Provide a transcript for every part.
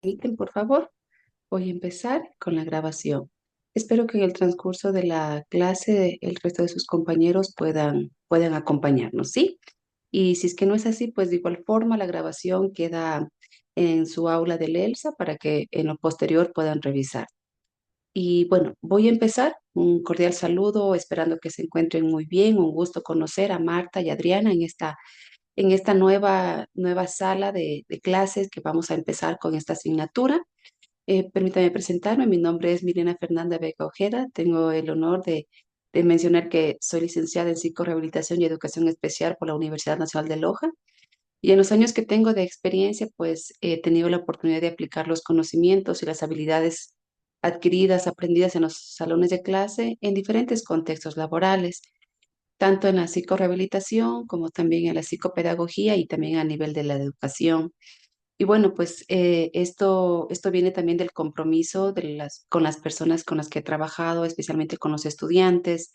Permiten, por favor, voy a empezar con la grabación. Espero que en el transcurso de la clase el resto de sus compañeros puedan acompañarnos, ¿sí? Y si es que no es así, pues de igual forma la grabación queda en su aula del ELSA para que en lo posterior puedan revisar. Y bueno, voy a empezar. Un cordial saludo, esperando que se encuentren muy bien. Un gusto conocer a Marta y Adriana en esta nueva sala de clases que vamos a empezar con esta asignatura. Permítame presentarme, mi nombre es Milena Fernanda Vega Ojeda, tengo el honor de mencionar que soy licenciada en Psicorehabilitación y Educación Especial por la Universidad Nacional de Loja y en los años que tengo de experiencia pues he tenido la oportunidad de aplicar los conocimientos y las habilidades adquiridas, aprendidas en los salones de clase en diferentes contextos laborales, tanto en la psicorehabilitación como también en la psicopedagogía y también a nivel de la educación. Y bueno, pues esto viene también del compromiso con las personas con las que he trabajado, especialmente con los estudiantes,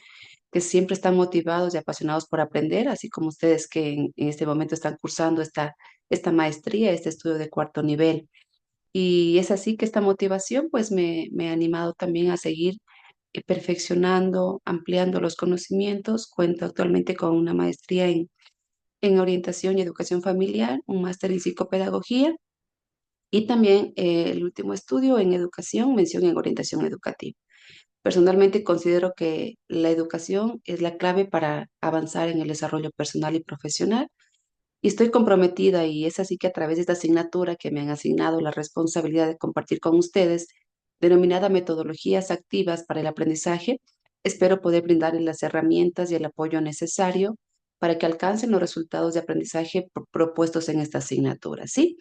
que siempre están motivados y apasionados por aprender, así como ustedes que en este momento están cursando esta maestría, este estudio de cuarto nivel. Y es así que esta motivación pues me ha animado también a seguir perfeccionando, ampliando los conocimientos. Cuento actualmente con una maestría en orientación y educación familiar, un máster en psicopedagogía y también el último estudio en educación, mención en orientación educativa. Personalmente considero que la educación es la clave para avanzar en el desarrollo personal y profesional. Y estoy comprometida y es así que a través de esta asignatura que me han asignado la responsabilidad de compartir con ustedes, denominada metodologías activas para el aprendizaje, espero poder brindarles las herramientas y el apoyo necesario para que alcancen los resultados de aprendizaje propuestos en esta asignatura, ¿sí?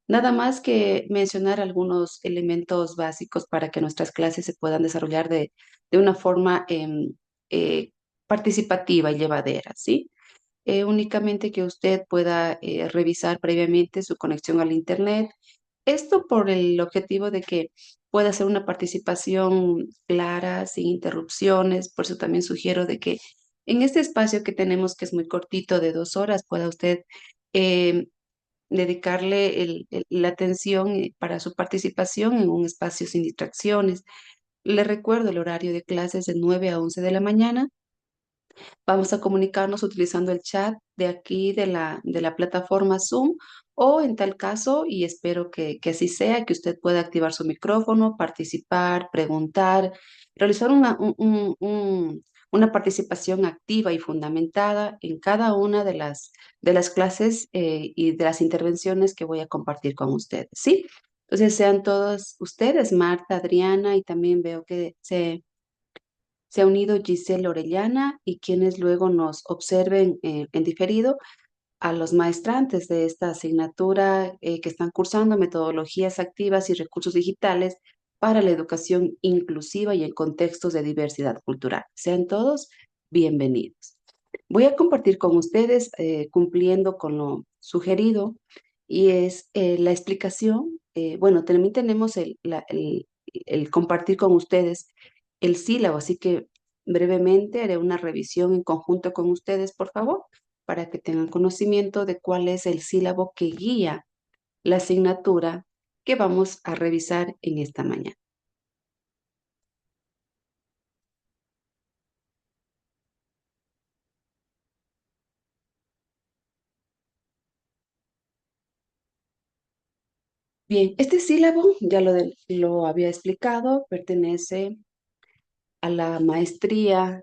Nada más que mencionar algunos elementos básicos para que nuestras clases se puedan desarrollar de una forma eh, participativa y llevadera, ¿sí? Únicamente que usted pueda revisar previamente su conexión al Internet. Esto por el objetivo de que pueda hacer una participación clara, sin interrupciones. Por eso también sugiero de que en este espacio que tenemos, que es muy cortito, de 2 horas, pueda usted eh, dedicarle la atención para su participación en un espacio sin distracciones. Le recuerdo el horario de clases de 9 a 11 de la mañana. Vamos a comunicarnos utilizando el chat de aquí de la plataforma Zoom o en tal caso, y espero que así sea, que usted pueda activar su micrófono, participar, preguntar, realizar una participación activa y fundamentada en cada una de las clases y de las intervenciones que voy a compartir con ustedes, ¿sí? Entonces sean todos ustedes, Marta, Adriana, y también veo que se ha unido Giselle Orellana y quienes luego nos observen en diferido a los maestrantes de esta asignatura que están cursando metodologías activas y recursos digitales para la educación inclusiva y en contextos de diversidad cultural. Sean todos bienvenidos. Voy a compartir con ustedes, cumpliendo con lo sugerido, y es la explicación. Bueno, también tenemos el compartir con ustedes el sílabo, así que brevemente haré una revisión en conjunto con ustedes, por favor, para que tengan conocimiento de cuál es el sílabo que guía la asignatura que vamos a revisar en esta mañana. Bien, este sílabo, ya lo había explicado, pertenece a la maestría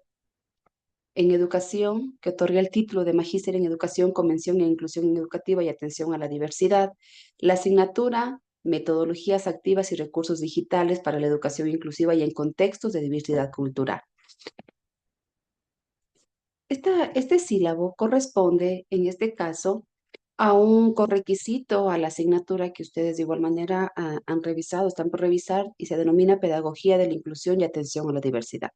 en educación que otorga el título de Magíster en Educación, Convención e Inclusión Educativa y Atención a la Diversidad. La asignatura Metodologías Activas y Recursos Digitales para la Educación Inclusiva y en Contextos de Diversidad Cultural. Este sílabo corresponde, en este caso, a un correquisito a la asignatura que ustedes de igual manera han revisado, están por revisar y se denomina Pedagogía de la Inclusión y Atención a la Diversidad.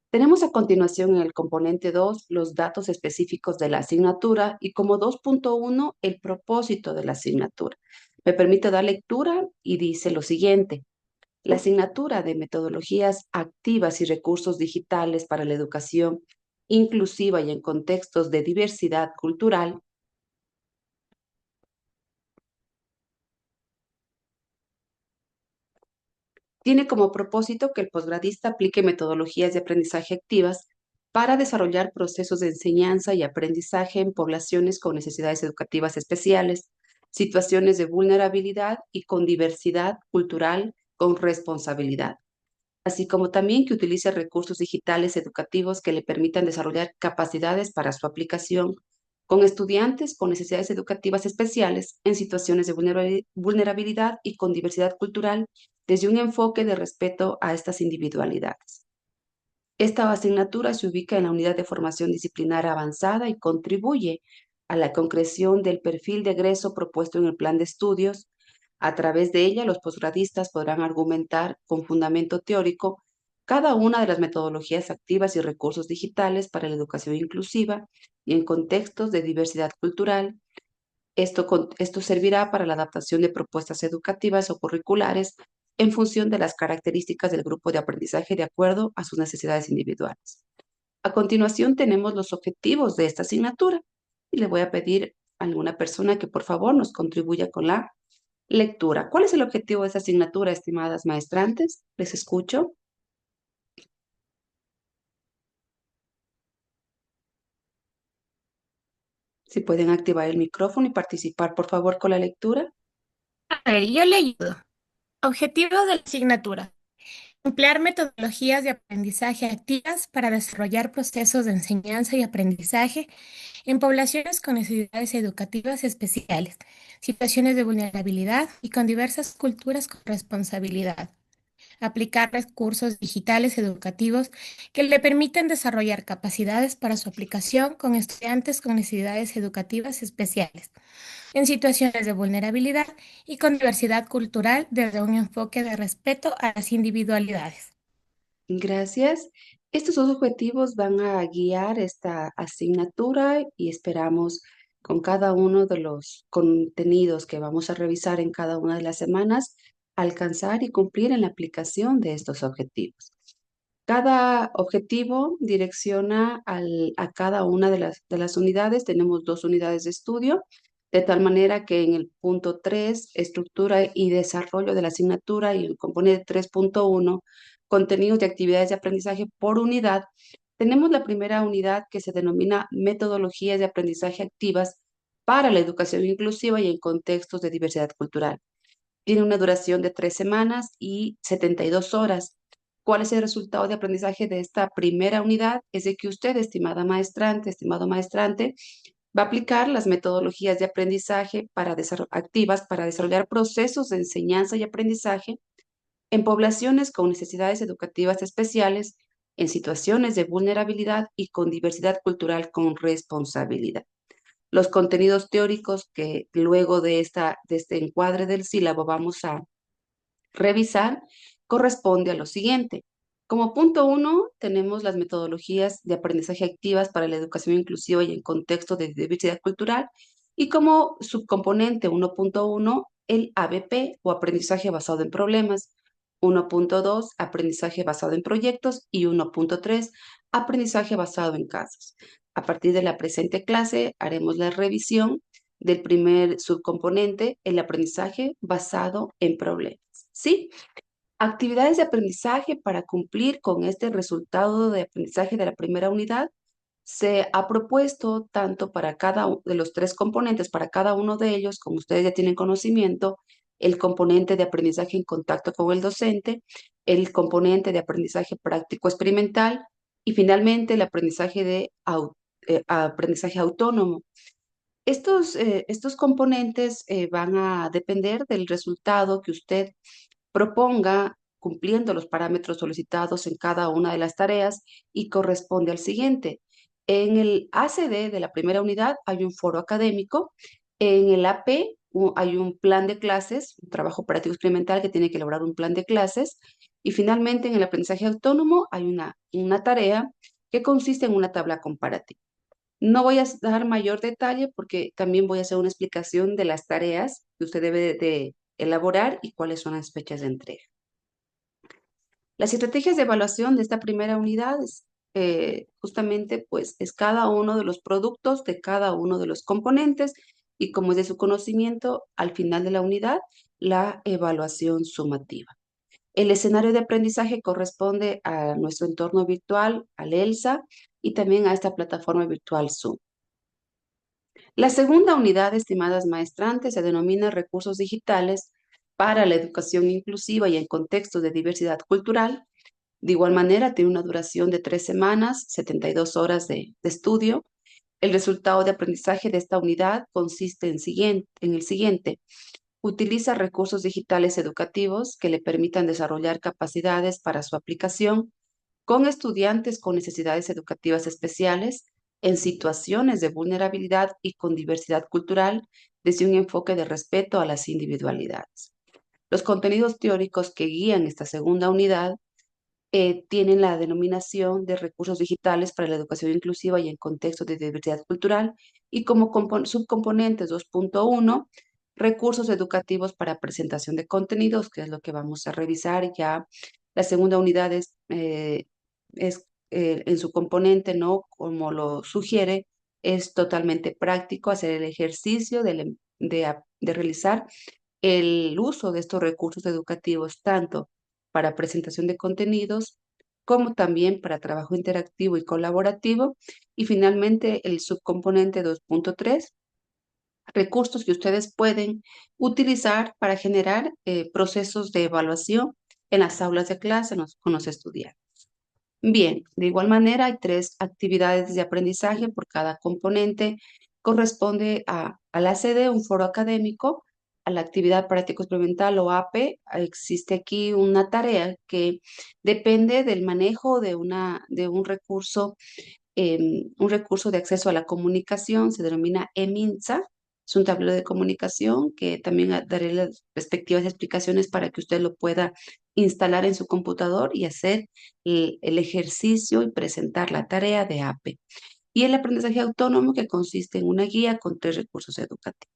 Tenemos a continuación en el componente 2 los datos específicos de la asignatura y como 2.1 el propósito de la asignatura. Me permite dar lectura y dice lo siguiente. La asignatura de metodologías activas y recursos digitales para la educación inclusiva y en contextos de diversidad cultural Tiene como propósito que el posgradista aplique metodologías de aprendizaje activas para desarrollar procesos de enseñanza y aprendizaje en poblaciones con necesidades educativas especiales, situaciones de vulnerabilidad y con diversidad cultural con responsabilidad, así como también que utilice recursos digitales educativos que le permitan desarrollar capacidades para su aplicación con estudiantes con necesidades educativas especiales en situaciones de vulnerabilidad y con diversidad cultural desde un enfoque de respeto a estas individualidades. Esta asignatura se ubica en la unidad de formación disciplinar avanzada y contribuye a la concreción del perfil de egreso propuesto en el plan de estudios. A través de ella, los posgradistas podrán argumentar con fundamento teórico cada una de las metodologías activas y recursos digitales para la educación inclusiva y en contextos de diversidad cultural. Esto servirá para la adaptación de propuestas educativas o curriculares en función de las características del grupo de aprendizaje de acuerdo a sus necesidades individuales. A continuación tenemos los objetivos de esta asignatura y le voy a pedir a alguna persona que por favor nos contribuya con la lectura. ¿Cuál es el objetivo de esta asignatura, estimadas maestrantes? Les escucho. Si pueden activar el micrófono y participar, por favor, con la lectura. A ver, yo le ayudo. Objetivo de la asignatura. Emplear metodologías de aprendizaje activas para desarrollar procesos de enseñanza y aprendizaje en poblaciones con necesidades educativas especiales, situaciones de vulnerabilidad y con diversas culturas con responsabilidad. Aplicar recursos digitales educativos que le permiten desarrollar capacidades para su aplicación con estudiantes con necesidades educativas especiales en situaciones de vulnerabilidad y con diversidad cultural desde un enfoque de respeto a las individualidades. Gracias. Estos dos objetivos van a guiar esta asignatura y esperamos con cada uno de los contenidos que vamos a revisar en cada una de las semanas alcanzar y cumplir en la aplicación de estos objetivos. Cada objetivo direcciona a cada una de las unidades. Tenemos dos unidades de estudio, de tal manera que en el punto 3, estructura y desarrollo de la asignatura, y el componente 3.1, contenidos de actividades de aprendizaje por unidad, tenemos la primera unidad que se denomina metodologías de aprendizaje activas para la educación inclusiva y en contextos de diversidad cultural. Tiene una duración de 3 semanas y 72 horas. ¿Cuál es el resultado de aprendizaje de esta primera unidad? Es de que usted, estimada maestrante, estimado maestrante, va a aplicar las metodologías de aprendizaje activas para desarrollar procesos de enseñanza y aprendizaje en poblaciones con necesidades educativas especiales, en situaciones de vulnerabilidad y con diversidad cultural con responsabilidad. Los contenidos teóricos que luego de este encuadre del sílabo vamos a revisar corresponde a lo siguiente. Como punto 1, tenemos las metodologías de aprendizaje activas para la educación inclusiva y en contexto de diversidad cultural. Y como subcomponente 1.1, el ABP o aprendizaje basado en problemas. 1.2, aprendizaje basado en proyectos. Y 1.3, aprendizaje basado en casos. A partir de la presente clase haremos la revisión del primer subcomponente, el aprendizaje basado en problemas. ¿Sí? Actividades de aprendizaje para cumplir con este resultado de aprendizaje de la primera unidad. Se ha propuesto tanto para cada uno de los tres componentes, para cada uno de ellos, como ustedes ya tienen conocimiento, el componente de aprendizaje en contacto con el docente, el componente de aprendizaje práctico experimental y finalmente el aprendizaje aprendizaje autónomo. Estos componentes van a depender del resultado que usted proponga cumpliendo los parámetros solicitados en cada una de las tareas y corresponde al siguiente. En el ACD de la primera unidad hay un foro académico, en el AP hay un plan de clases, un trabajo práctico experimental que tiene que elaborar un plan de clases y finalmente en el aprendizaje autónomo hay una tarea que consiste en una tabla comparativa. No voy a dar mayor detalle porque también voy a hacer una explicación de las tareas que usted debe de elaborar y cuáles son las fechas de entrega. Las estrategias de evaluación de esta primera unidad justamente pues es cada uno de los productos de cada uno de los componentes y como es de su conocimiento, al final de la unidad, la evaluación sumativa. El escenario de aprendizaje corresponde a nuestro entorno virtual, al ELSA y también a esta plataforma virtual Zoom. La segunda unidad, estimadas maestrantes, se denomina recursos digitales para la educación inclusiva y en contextos de diversidad cultural. De igual manera, tiene una duración de 3 semanas, 72 horas de estudio. El resultado de aprendizaje de esta unidad consiste en el siguiente. Utiliza recursos digitales educativos que le permitan desarrollar capacidades para su aplicación con estudiantes con necesidades educativas especiales en situaciones de vulnerabilidad y con diversidad cultural desde un enfoque de respeto a las individualidades. Los contenidos teóricos que guían esta segunda unidad tienen la denominación de recursos digitales para la educación inclusiva y en contexto de diversidad cultural y como subcomponentes 2.1, recursos educativos para presentación de contenidos, que es lo que vamos a revisar ya. La segunda unidad es en su componente, ¿no? Como lo sugiere, es totalmente práctico hacer el ejercicio de realizar el uso de estos recursos educativos, tanto para presentación de contenidos, como también para trabajo interactivo y colaborativo. Y finalmente, el subcomponente 2.3, recursos que ustedes pueden utilizar para generar procesos de evaluación en las aulas de clase con los estudiantes. Bien, de igual manera hay 3 actividades de aprendizaje por cada componente. Corresponde a la sede, un foro académico, a la actividad práctico experimental o AP. Existe aquí una tarea que depende del manejo de un recurso de acceso a la comunicación, se denomina EMINSA. Es un tablero de comunicación que también daré las respectivas explicaciones para que usted lo pueda instalar en su computador y hacer el ejercicio y presentar la tarea de AP. Y el aprendizaje autónomo, que consiste en una guía con 3 recursos educativos.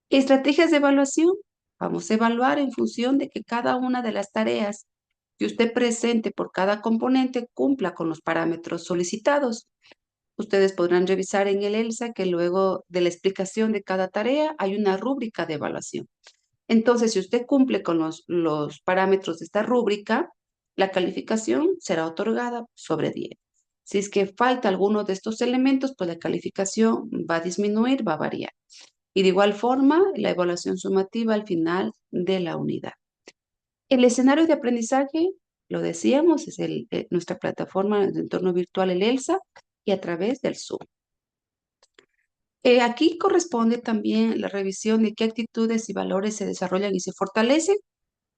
Estrategias de evaluación. Vamos a evaluar en función de que cada una de las tareas que usted presente por cada componente cumpla con los parámetros solicitados. Ustedes podrán revisar en el ELSA que luego de la explicación de cada tarea hay una rúbrica de evaluación. Entonces, si usted cumple con los parámetros de esta rúbrica, la calificación será otorgada sobre 10. Si es que falta alguno de estos elementos, pues la calificación va a disminuir, va a variar. Y de igual forma, la evaluación sumativa al final de la unidad. El escenario de aprendizaje, lo decíamos, es nuestra plataforma de entorno virtual, el ELSA, y a través del Zoom. Aquí corresponde también la revisión de qué actitudes y valores se desarrollan y se fortalecen.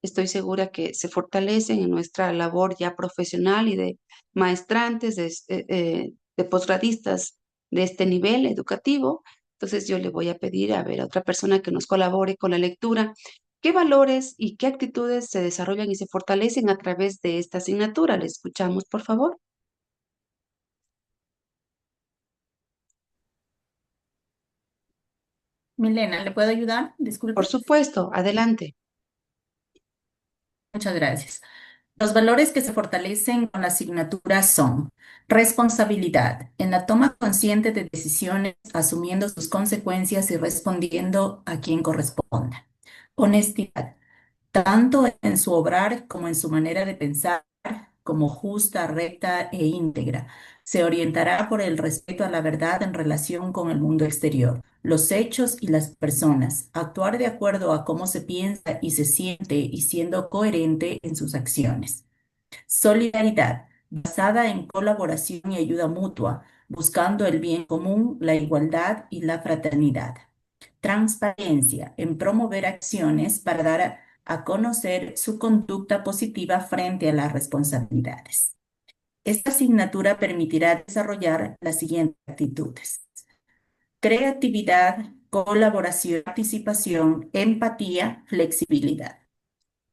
Estoy segura que se fortalecen en nuestra labor ya profesional y de maestrantes, de posgradistas de este nivel educativo. Entonces yo le voy a pedir a ver a otra persona que nos colabore con la lectura. ¿Qué valores y qué actitudes se desarrollan y se fortalecen a través de esta asignatura? ¿Le escuchamos, por favor? Milena, ¿le puedo ayudar? Por Disculpe. supuesto, adelante. Muchas gracias. Los valores que se fortalecen con la asignatura son responsabilidad en la toma consciente de decisiones, asumiendo sus consecuencias y respondiendo a quien corresponda. Honestidad tanto en su obrar como en su manera de pensar, como justa, recta e íntegra. Se orientará por el respeto a la verdad en relación con el mundo exterior, los hechos y las personas, actuar de acuerdo a cómo se piensa y se siente y siendo coherente en sus acciones. Solidaridad, basada en colaboración y ayuda mutua, buscando el bien común, la igualdad y la fraternidad. Transparencia en promover acciones para dar a conocer su conducta positiva frente a las responsabilidades. Esta asignatura permitirá desarrollar las siguientes actitudes: creatividad, colaboración, participación, empatía, flexibilidad.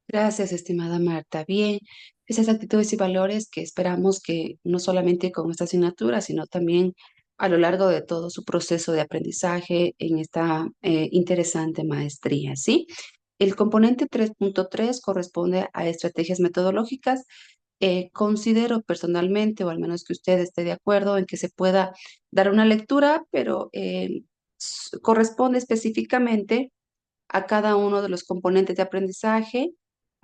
Gracias, estimada Marta. Bien, esas actitudes y valores que esperamos que no solamente con esta asignatura, sino también a lo largo de todo su proceso de aprendizaje en esta interesante maestría, ¿sí? El componente 3.3 corresponde a estrategias metodológicas. Considero personalmente, o al menos que usted esté de acuerdo, en que se pueda dar una lectura, pero corresponde específicamente a cada uno de los componentes de aprendizaje,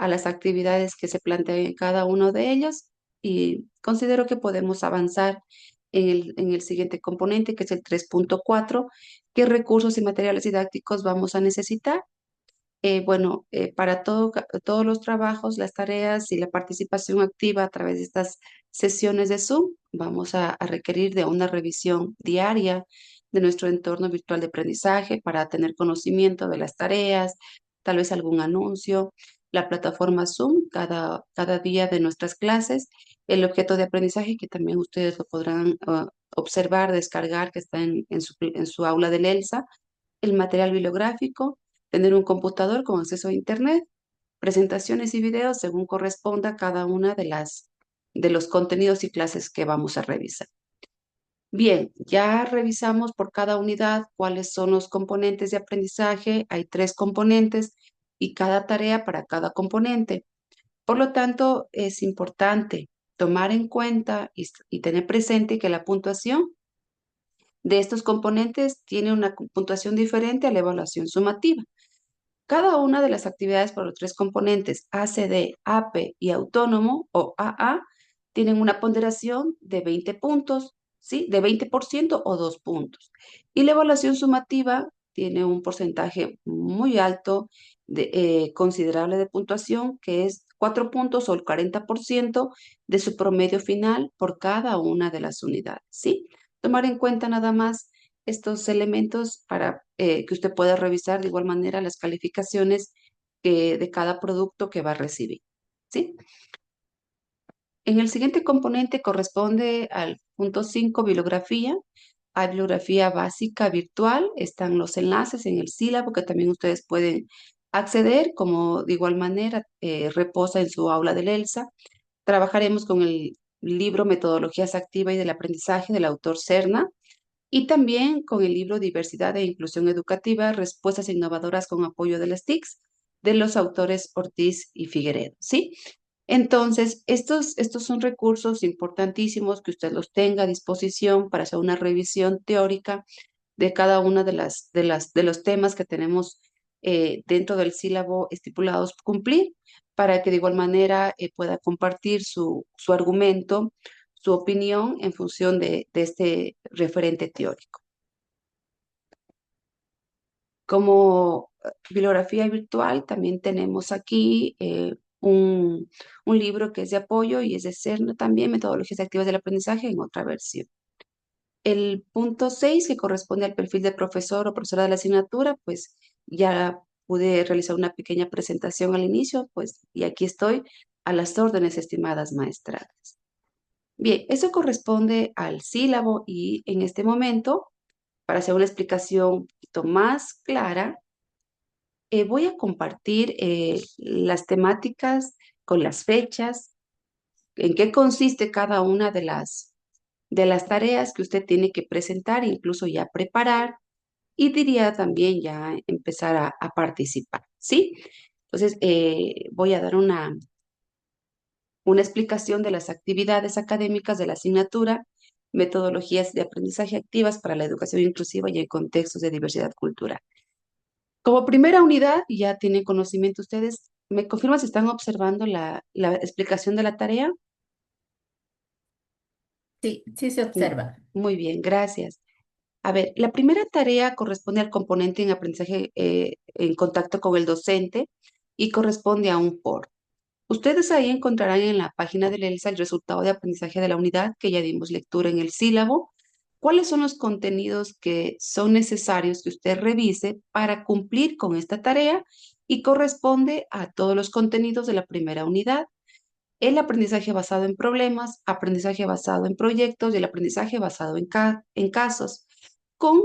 a las actividades que se plantean en cada uno de ellos y considero que podemos avanzar en el siguiente componente, que es el 3.4. ¿Qué recursos y materiales didácticos vamos a necesitar? Bueno, para todos los trabajos, las tareas y la participación activa a través de estas sesiones de Zoom, vamos a requerir de una revisión diaria de nuestro entorno virtual de aprendizaje para tener conocimiento de las tareas, tal vez algún anuncio, la plataforma Zoom cada día de nuestras clases, el objeto de aprendizaje que también ustedes lo podrán observar, descargar, que está en su aula del ELSA, el material bibliográfico, tener un computador con acceso a Internet, presentaciones y videos según corresponda a cada una de los contenidos y clases que vamos a revisar. Bien, ya revisamos por cada unidad cuáles son los componentes de aprendizaje. Hay 3 componentes y cada tarea para cada componente. Por lo tanto, es importante tomar en cuenta y tener presente que la puntuación de estos componentes tiene una puntuación diferente a la evaluación sumativa. Cada una de las actividades por los 3 componentes ACD, AP y autónomo o AA tienen una ponderación de 20 puntos, ¿sí? De 20% o 2 puntos. Y la evaluación sumativa tiene un porcentaje muy alto, considerable de puntuación, que es 4 puntos o el 40% de su promedio final por cada una de las unidades, ¿sí? Tomar en cuenta nada más estos elementos para que usted pueda revisar de igual manera las calificaciones de cada producto que va a recibir, ¿sí? En el siguiente componente corresponde al punto 5, bibliografía. Hay bibliografía básica virtual, están los enlaces en el sílabo que también ustedes pueden acceder, como de igual manera reposa en su aula del ELSA. Trabajaremos con el libro Metodologías Activas y del Aprendizaje del autor Serna, y también con el libro Diversidad e Inclusión Educativa, Respuestas Innovadoras con apoyo de las TICs, de los autores Ortiz y Figueredo, ¿sí? Entonces, estos son recursos importantísimos que usted los tenga a disposición para hacer una revisión teórica de cada una de los temas que tenemos dentro del sílabo estipulados cumplir, para que de igual manera pueda compartir su argumento, su opinión en función de este referente teórico. Como bibliografía virtual, también tenemos aquí un libro que es de apoyo y es de CERN también, Metodologías Activas del Aprendizaje en otra versión. El punto 6, que corresponde al perfil de profesor o profesora de la asignatura, pues ya pude realizar una pequeña presentación al inicio, pues, y aquí estoy a las órdenes, estimadas maestradas. Bien, eso corresponde al sílabo y en este momento, para hacer una explicación un poquito más clara, voy a compartir las temáticas con las fechas, en qué consiste cada una de las tareas que usted tiene que presentar, incluso ya preparar, y diría también ya empezar a participar, ¿sí? Entonces, voy a dar una explicación de las actividades académicas de la asignatura, metodologías de aprendizaje activas para la educación inclusiva y en contextos de diversidad cultural. Como primera unidad, ya tienen conocimiento ustedes, ¿me confirman si están observando la explicación de la tarea? Sí, sí se Mm, observa. Muy bien, gracias. A ver, la primera tarea corresponde al componente en aprendizaje en contacto con el docente y corresponde a un POR. Ustedes ahí encontrarán en la página del ELSA el resultado de aprendizaje de la unidad que ya dimos lectura en el sílabo. ¿Cuáles son los contenidos que son necesarios que usted revise para cumplir con esta tarea? Y corresponde a todos los contenidos de la primera unidad. El aprendizaje basado en problemas, aprendizaje basado en proyectos y el aprendizaje basado en casos, con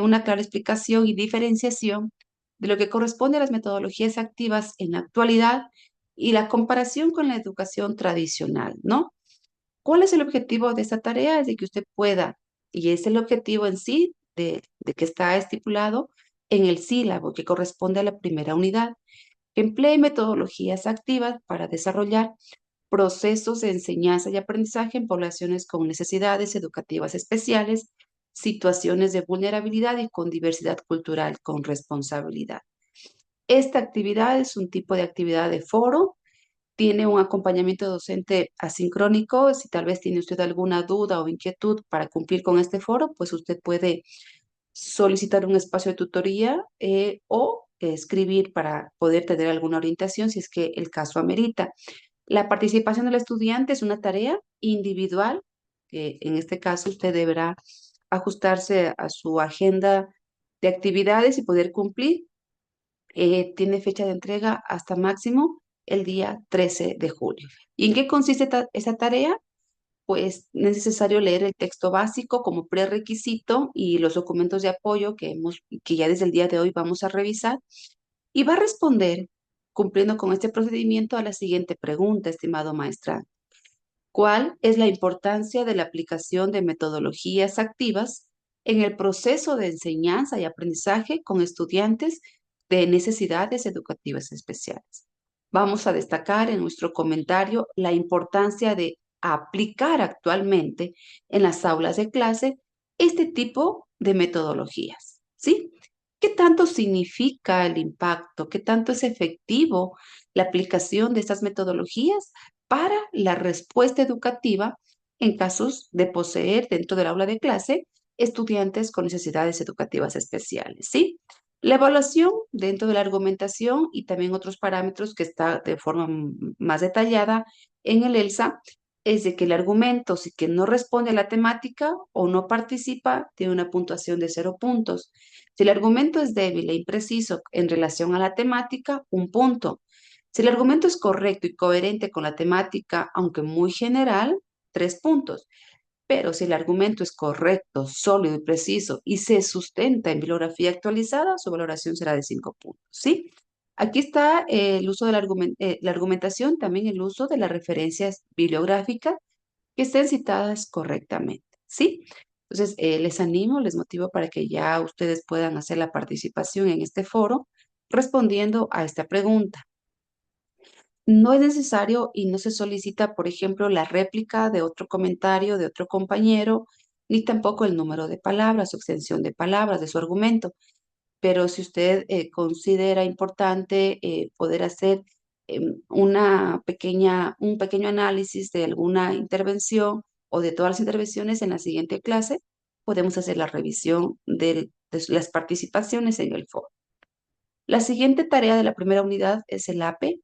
una clara explicación y diferenciación de lo que corresponde a las metodologías activas en la actualidad y la comparación con la educación tradicional, ¿no? ¿Cuál es el objetivo de esta tarea? Es de que usted pueda, y es el objetivo en sí de que está estipulado en el sílabo que corresponde a la primera unidad, que emplee metodologías activas para desarrollar procesos de enseñanza y aprendizaje en poblaciones con necesidades educativas especiales, situaciones de vulnerabilidad y con diversidad cultural con responsabilidad. Esta actividad es un tipo de actividad de foro tiene un acompañamiento docente asincrónico. Si tal vez tiene usted alguna duda o inquietud para cumplir con este foro, pues usted puede solicitar un espacio de tutoría o escribir para poder tener alguna orientación si es que el caso amerita. La participación del estudiante es una tarea individual, que en este caso usted deberá ajustarse a su agenda de actividades y poder cumplir. Tiene fecha de entrega hasta máximo el día 13 de julio. ¿Y en qué consiste esa tarea? Pues es necesario leer el texto básico como prerequisito y los documentos de apoyo que ya desde el día de hoy vamos a revisar. Y va a responder, cumpliendo con este procedimiento, a la siguiente pregunta, estimado maestra. ¿Cuál es la importancia de la aplicación de metodologías activas en el proceso de enseñanza y aprendizaje con estudiantes de necesidades educativas especiales? Vamos a destacar en nuestro comentario la importancia de aplicar actualmente en las aulas de clase este tipo de metodologías, ¿sí? ¿Qué tanto significa el impacto? ¿Qué tanto es efectivo la aplicación de estas metodologías para la respuesta educativa en casos de poseer dentro del aula de clase estudiantes con necesidades educativas especiales, ¿sí? La evaluación dentro de la argumentación y también otros parámetros que está de forma más detallada en el ELSA es de que el argumento, si que no responde a la temática o no participa, tiene una puntuación de 0 puntos. Si el argumento es débil e impreciso en relación a la temática, 1 punto. Si el argumento es correcto y coherente con la temática, aunque muy general, 3 puntos. Pero si el argumento es correcto, sólido y preciso y se sustenta en bibliografía actualizada, su valoración será de 5 puntos, ¿sí? Aquí está el uso de la argumentación, también el uso de las referencias bibliográficas que estén citadas correctamente, ¿sí? Entonces, les animo, les motivo para que ya ustedes puedan hacer la participación en este foro respondiendo a esta pregunta. No es necesario y no se solicita, por ejemplo, la réplica de otro comentario de otro compañero, ni tampoco el número de palabras o extensión de palabras de su argumento. Pero si usted considera importante poder hacer un pequeño análisis de alguna intervención o de todas las intervenciones en la siguiente clase, podemos hacer la revisión de las participaciones en el foro. La siguiente tarea de la primera unidad es el APE.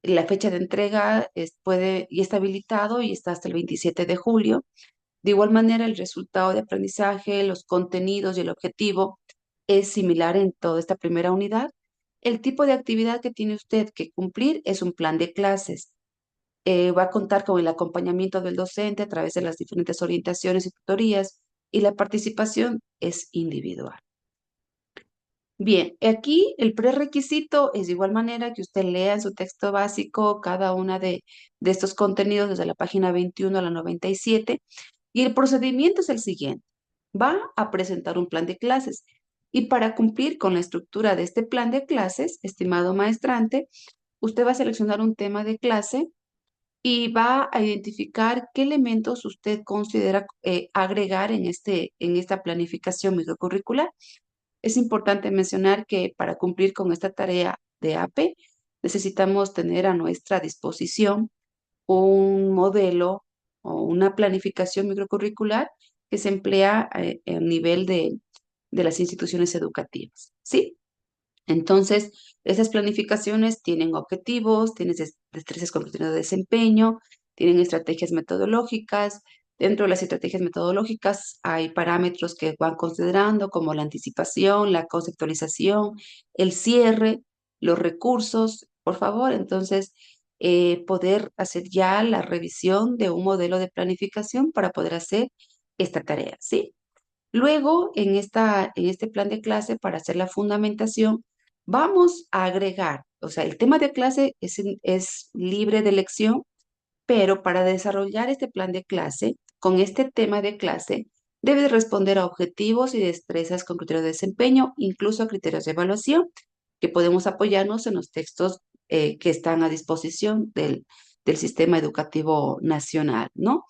La fecha de entrega y está habilitado y está hasta el 27 de julio. De igual manera, el resultado de aprendizaje, los contenidos y el objetivo es similar en toda esta primera unidad. El tipo de actividad que tiene usted que cumplir es un plan de clases. Va a contar con el acompañamiento del docente a través de las diferentes orientaciones y tutorías y la participación es individual. Bien, aquí el prerequisito es de igual manera que usted lea en su texto básico cada una de estos contenidos desde la página 21 a la 97 y el procedimiento es el siguiente. Va a presentar un plan de clases y para cumplir con la estructura de este plan de clases, estimado maestrante, usted va a seleccionar un tema de clase y va a identificar qué elementos usted considera agregar en esta planificación microcurricular. Es importante mencionar que para cumplir con esta tarea de APE necesitamos tener a nuestra disposición un modelo o una planificación microcurricular que se emplea a nivel de las instituciones educativas, ¿sí? Entonces, esas planificaciones tienen objetivos, tienen destrezas con contenido de desempeño, tienen estrategias metodológicas. Dentro de las estrategias metodológicas hay parámetros que van considerando como la anticipación, la conceptualización, el cierre, los recursos. Por favor, entonces, poder hacer ya la revisión de un modelo de planificación para poder hacer esta tarea, ¿sí? Luego, en este plan de clase, para hacer la fundamentación, vamos a agregar, o sea, el tema de clase es libre de elección, pero para desarrollar este plan de clase, con este tema de clase, debe responder a objetivos y destrezas con criterio de desempeño, incluso a criterios de evaluación, que podemos apoyarnos en los textos que están a disposición del sistema educativo nacional, ¿no?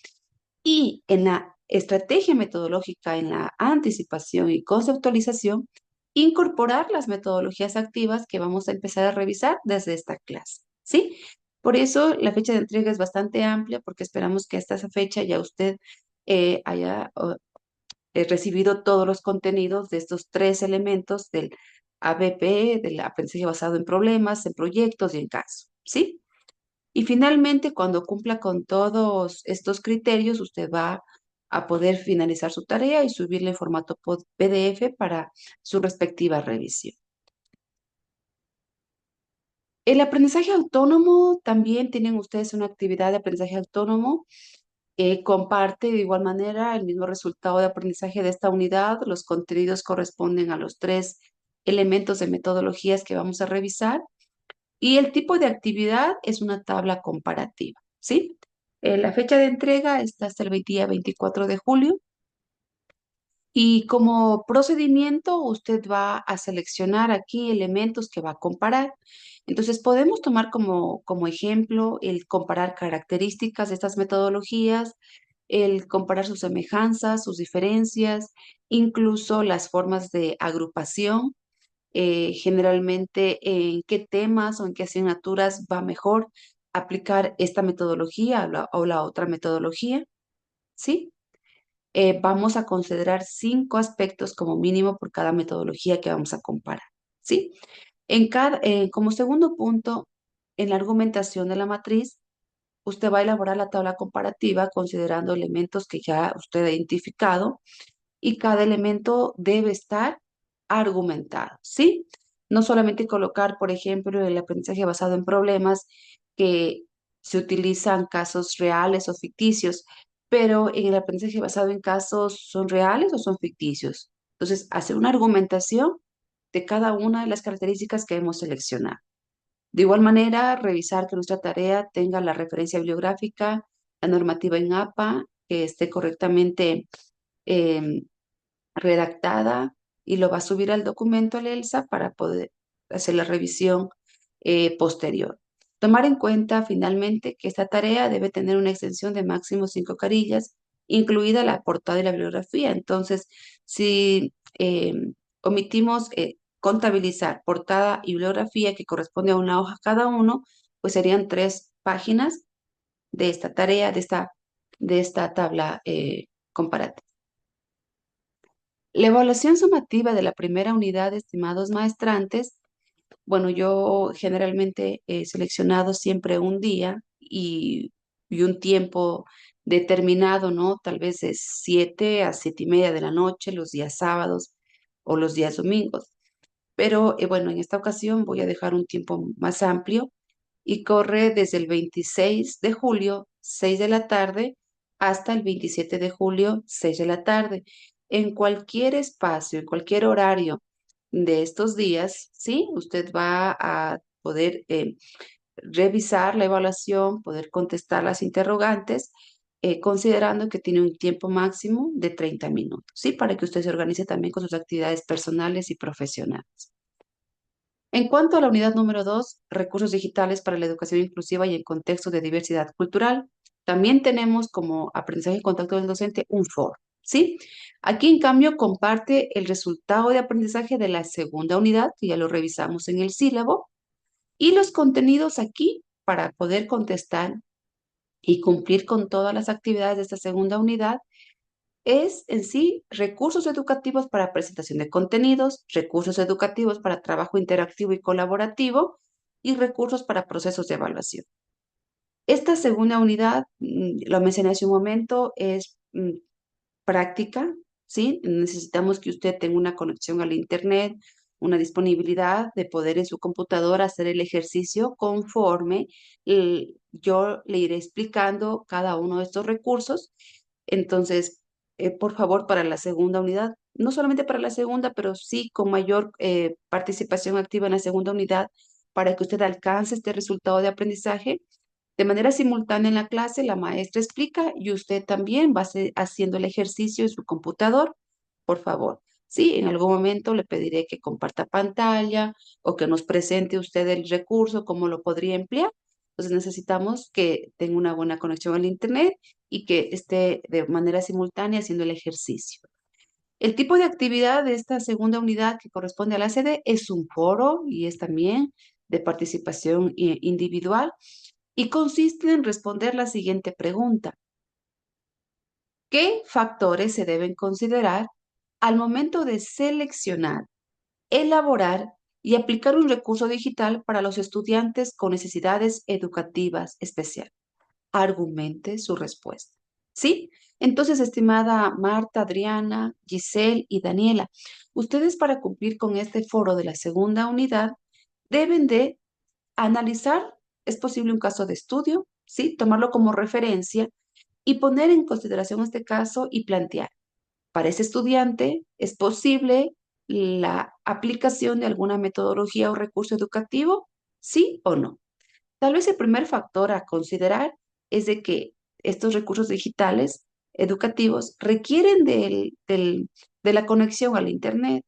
Y en la estrategia metodológica, en la anticipación y conceptualización, incorporar las metodologías activas que vamos a empezar a revisar desde esta clase, ¿sí? Por eso la fecha de entrega es bastante amplia porque esperamos que hasta esa fecha ya usted haya recibido todos los contenidos de estos tres elementos del ABP, del aprendizaje basado en problemas, en proyectos y en casos, ¿sí? Y finalmente, cuando cumpla con todos estos criterios, usted va a poder finalizar su tarea y subirla en formato PDF para su respectiva revisión. El aprendizaje autónomo, también tienen ustedes una actividad de aprendizaje autónomo. Comparte de igual manera el mismo resultado de aprendizaje de esta unidad. Los contenidos corresponden a los tres elementos de metodologías que vamos a revisar. Y el tipo de actividad es una tabla comparativa, ¿sí? La fecha de entrega está hasta el día 24 de julio. Y como procedimiento, usted va a seleccionar aquí elementos que va a comparar. Entonces, podemos tomar como ejemplo el comparar características de estas metodologías, el comparar sus semejanzas, sus diferencias, incluso las formas de agrupación, generalmente en qué temas o en qué asignaturas va mejor aplicar esta metodología o la otra metodología, ¿sí? Vamos a considerar 5 aspectos como mínimo por cada metodología que vamos a comparar, ¿sí? Como segundo punto, en la argumentación de la matriz, usted va a elaborar la tabla comparativa considerando elementos que ya usted ha identificado y cada elemento debe estar argumentado, ¿sí? No solamente colocar, por ejemplo, el aprendizaje basado en problemas que se utilizan casos reales o ficticios, pero en el aprendizaje basado en casos, ¿son reales o son ficticios? Entonces, hacer una argumentación de cada una de las características que hemos seleccionado. De igual manera, revisar que nuestra tarea tenga la referencia bibliográfica, la normativa en APA, que esté correctamente em, redactada y lo va a subir al documento al ELSA para poder hacer la revisión posterior. Tomar en cuenta finalmente que esta tarea debe tener una extensión de máximo 5 carillas, incluida la portada y la bibliografía. Entonces, si omitimos contabilizar portada y bibliografía que corresponde a una hoja cada uno, pues serían 3 páginas de esta tarea, de esta tabla comparativa. La evaluación sumativa de la primera unidad, estimados maestrantes, bueno, yo generalmente he seleccionado siempre un día y un tiempo determinado, ¿no? Tal vez de 7 a 7:30 de la noche, los días sábados o los días domingos. Pero bueno, en esta ocasión voy a dejar un tiempo más amplio y corre desde el 26 de julio, 6 de la tarde, hasta el 27 de julio, 6 de la tarde. En cualquier espacio, en cualquier horario de estos días, ¿sí? Usted va a poder revisar la evaluación, poder contestar las interrogantes, considerando que tiene un tiempo máximo de 30 minutos, ¿sí? Para que usted se organice también con sus actividades personales y profesionales. En cuanto a la unidad número 2, recursos digitales para la educación inclusiva y en contexto de diversidad cultural, también tenemos como aprendizaje y contacto del docente un foro, ¿sí? Aquí, en cambio, comparte el resultado de aprendizaje de la segunda unidad, que ya lo revisamos en el sílabo, y los contenidos aquí para poder contestar y cumplir con todas las actividades de esta segunda unidad es en sí recursos educativos para presentación de contenidos, recursos educativos para trabajo interactivo y colaborativo y recursos para procesos de evaluación. Esta segunda unidad, lo mencioné hace un momento, es práctica, ¿sí? Necesitamos que usted tenga una conexión al Internet, una disponibilidad de poder en su computadora hacer el ejercicio conforme yo le iré explicando cada uno de estos recursos. Entonces, por favor, para la segunda unidad, no solamente para la segunda, pero sí con mayor participación activa en la segunda unidad para que usted alcance este resultado de aprendizaje. De manera simultánea en la clase, la maestra explica y usted también va haciendo el ejercicio en su computador, por favor. Sí, en algún momento le pediré que comparta pantalla o que nos presente usted el recurso, cómo lo podría emplear. Entonces necesitamos que tenga una buena conexión al Internet y que esté de manera simultánea haciendo el ejercicio. El tipo de actividad de esta segunda unidad que corresponde a la sede es un foro y es también de participación individual. y consiste en responder la siguiente pregunta. ¿Qué factores se deben considerar al momento de seleccionar, elaborar y aplicar un recurso digital para los estudiantes con necesidades educativas especiales? Argumente su respuesta. ¿Sí? Entonces, estimada Marta, Adriana, Giselle y Daniela, ustedes para cumplir con este foro de la segunda unidad deben de analizar, es posible un caso de estudio, ¿sí? Tomarlo como referencia y poner en consideración este caso y plantear. Para ese estudiante, ¿es posible la aplicación de alguna metodología o recurso educativo? ¿Sí o no? Tal vez el primer factor a considerar es de que estos recursos digitales educativos requieren de la conexión al Internet,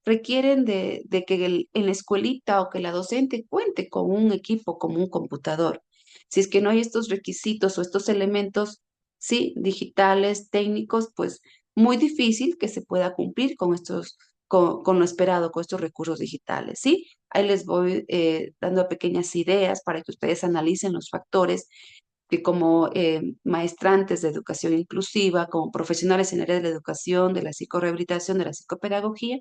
requieren de que en la escuelita o que la docente cuente con un equipo como un computador. Si es que no hay estos requisitos o estos elementos, sí, digitales, técnicos, pues muy difícil que se pueda cumplir con con lo esperado, con estos recursos digitales, ¿sí? Ahí les voy dando pequeñas ideas para que ustedes analicen los factores que como maestrantes de educación inclusiva, como profesionales en el área de la educación, de la psicorehabilitación, de la psicopedagogía,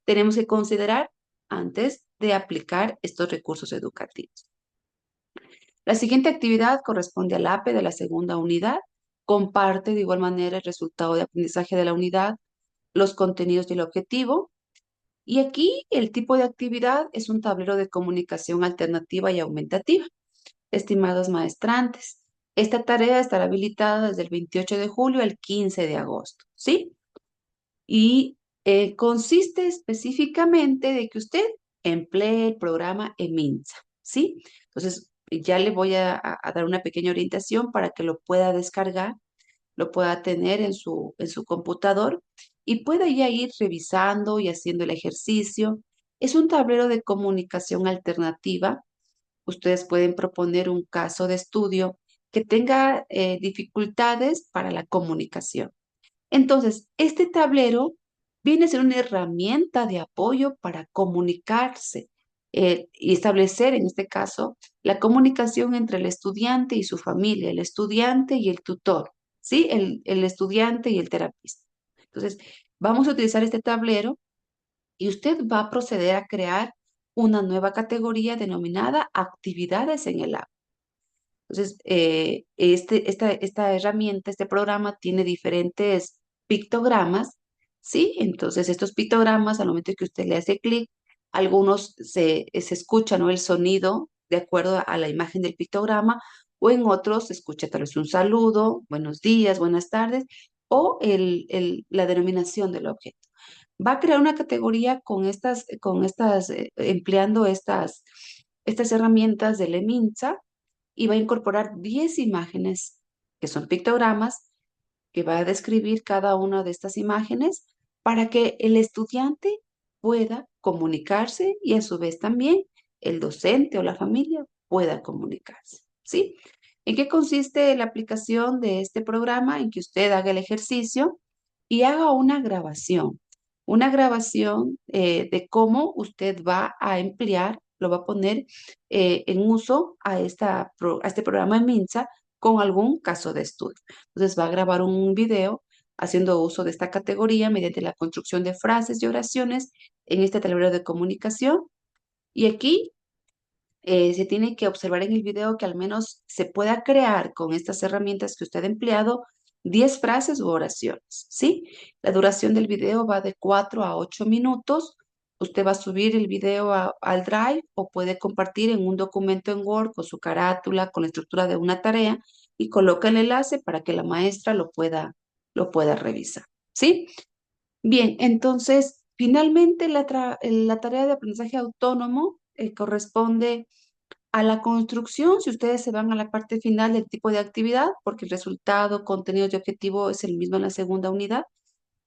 tenemos que considerar antes de aplicar estos recursos educativos. La siguiente actividad corresponde al APE de la segunda unidad. Comparte de igual manera el resultado de aprendizaje de la unidad, los contenidos y el objetivo. Y aquí el tipo de actividad es un tablero de comunicación alternativa y aumentativa. Estimados maestrantes, esta tarea estará habilitada desde el 28 de julio al 15 de agosto, ¿sí? Y consiste específicamente de que usted emplee el programa EMINSA, ¿sí? Entonces, ya le voy a dar una pequeña orientación para que lo pueda descargar, lo pueda tener en su computador y pueda ya ir revisando y haciendo el ejercicio. Es un tablero de comunicación alternativa. Ustedes pueden proponer un caso de estudio que tenga dificultades para la comunicación. Entonces, este tablero viene a ser una herramienta de apoyo para comunicarse y establecer, en este caso, la comunicación entre el estudiante y su familia, el estudiante y el tutor, ¿sí? El estudiante y el terapista. Entonces, vamos a utilizar este tablero y usted va a proceder a crear una nueva categoría denominada actividades en el aula. Entonces, esta herramienta, este programa tiene diferentes pictogramas, ¿sí? Entonces, estos pictogramas, al momento que usted le hace clic, algunos se escucha, ¿no? El sonido de acuerdo a la imagen del pictograma, o en otros se escucha tal vez un saludo, buenos días, buenas tardes, o la denominación del objeto. Va a crear una categoría empleando estas herramientas del EMINSA y va a incorporar 10 imágenes que son pictogramas que va a describir cada una de estas imágenes para que el estudiante pueda comunicarse y a su vez también el docente o la familia pueda comunicarse, ¿sí? ¿En qué consiste la aplicación de este programa? En que usted haga el ejercicio y haga una grabación de cómo usted va a emplear, lo va a poner en uso a este programa en Minsa con algún caso de estudio. Entonces va a grabar un video haciendo uso de esta categoría mediante la construcción de frases y oraciones en este tablero de comunicación. Y aquí se tiene que observar en el video que al menos se pueda crear con estas herramientas que usted ha empleado 10 frases u oraciones, ¿sí? La duración del video va de 4 a 8 minutos. Usted va a subir el video al Drive o puede compartir en un documento en Word con su carátula, con la estructura de una tarea y coloca el enlace para que la maestra lo pueda revisar, ¿sí? Bien, entonces, finalmente la tarea de aprendizaje autónomo corresponde a la construcción, si ustedes se van a la parte final del tipo de actividad, porque el resultado, contenido y objetivo es el mismo en la segunda unidad,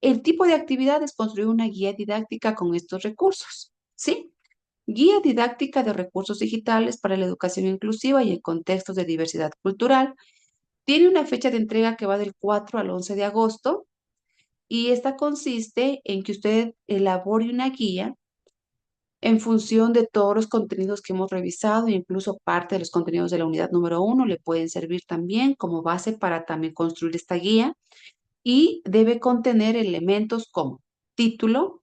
el tipo de actividad es construir una guía didáctica con estos recursos, ¿sí? Guía didáctica de recursos digitales para la educación inclusiva y en contextos de diversidad cultural. Tiene una fecha de entrega que va del 4 al 11 de agosto y esta consiste en que usted elabore una guía En función de todos los contenidos que hemos revisado, incluso parte de los contenidos de la unidad número 1, le pueden servir también como base para también construir esta guía y debe contener elementos como título,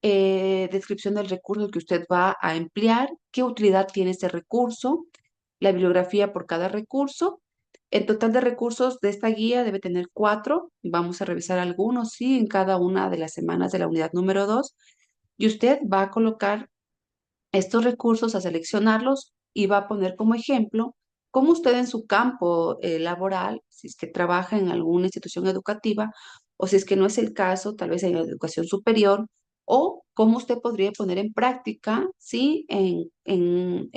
descripción del recurso que usted va a emplear, qué utilidad tiene este recurso, la bibliografía por cada recurso. El total de recursos de esta guía debe tener 4. Vamos a revisar algunos, sí, en cada una de las semanas de la unidad número 2. Y usted va a colocar estos recursos, a seleccionarlos y va a poner como ejemplo cómo usted en su campo laboral, si es que trabaja en alguna institución educativa o si es que no es el caso, tal vez en la educación superior, o cómo usted podría poner en práctica, ¿sí? En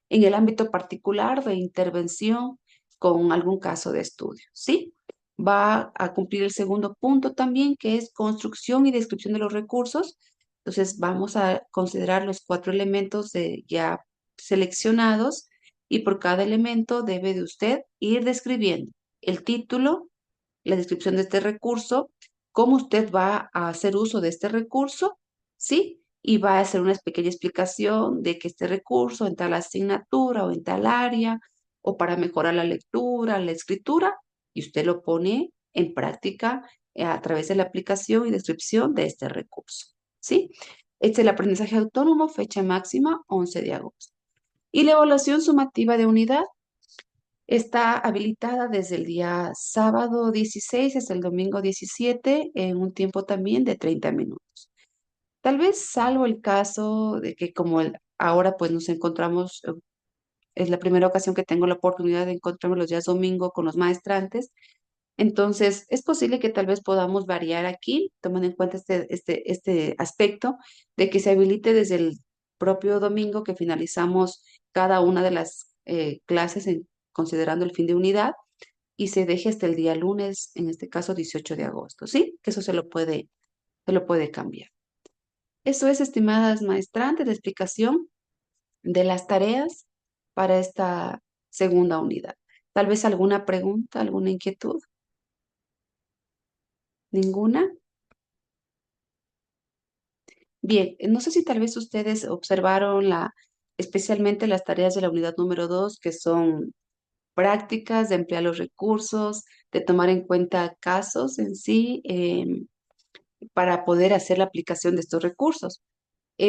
el ámbito particular de intervención con algún caso de estudio, ¿sí? Va a cumplir el segundo punto también, que es construcción y descripción de los recursos. Entonces vamos a considerar los 4 elementos ya seleccionados y por cada elemento debe de usted ir describiendo el título, la descripción de este recurso, cómo usted va a hacer uso de este recurso, ¿sí? Y va a hacer una pequeña explicación de que este recurso en tal asignatura o en tal área o para mejorar la lectura, la escritura, y usted lo pone en práctica a través de la aplicación y descripción de este recurso, ¿sí? Este es el aprendizaje autónomo, fecha máxima 11 de agosto. Y la evaluación sumativa de unidad está habilitada desde el día sábado 16 hasta el domingo 17 en un tiempo también de 30 minutos. Tal vez salvo el caso de que ahora pues nos encontramos, es la primera ocasión que tengo la oportunidad de encontrarme los días domingo con los maestrantes, entonces es posible que tal vez podamos variar aquí, tomando en cuenta este aspecto de que se habilite desde el propio domingo que finalizamos cada una de las clases considerando el fin de unidad y se deje hasta el día lunes, en este caso 18 de agosto, ¿sí? Que eso se lo puede cambiar. Eso es, estimadas maestrantes, la explicación de las tareas para esta segunda unidad. Tal vez alguna pregunta, alguna inquietud, ninguna. Bien, no sé si tal vez ustedes observaron especialmente las tareas de la unidad número 2, que son prácticas de emplear los recursos, de tomar en cuenta casos en sí, para poder hacer la aplicación de estos recursos.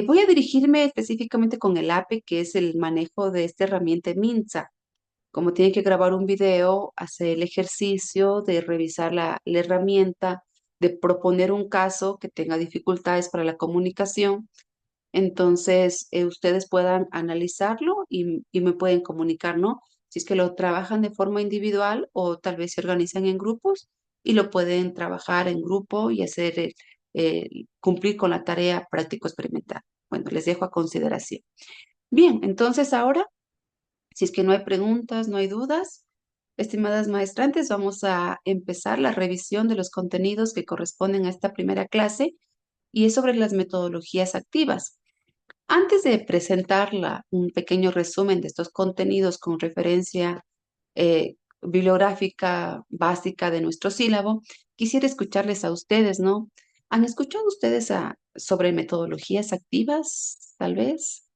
Voy a dirigirme específicamente con el APE, que es el manejo de esta herramienta MINSA. Como tiene que grabar un video, hacer el ejercicio de revisar la herramienta, de proponer un caso que tenga dificultades para la comunicación. Entonces, ustedes puedan analizarlo y me pueden comunicar, ¿no? Si es que lo trabajan de forma individual o tal vez se organizan en grupos y lo pueden trabajar en grupo y hacer cumplir con la tarea práctico experimental. Bueno, les dejo a consideración. Bien, entonces ahora, si es que no hay preguntas, no hay dudas, estimadas maestrantes, vamos a empezar la revisión de los contenidos que corresponden a esta primera clase y es sobre las metodologías activas. Antes de presentarla, un pequeño resumen de estos contenidos con referencia bibliográfica básica de nuestro sílabo, quisiera escucharles a ustedes, ¿no? ¿Han escuchado ustedes sobre metodologías activas, tal vez?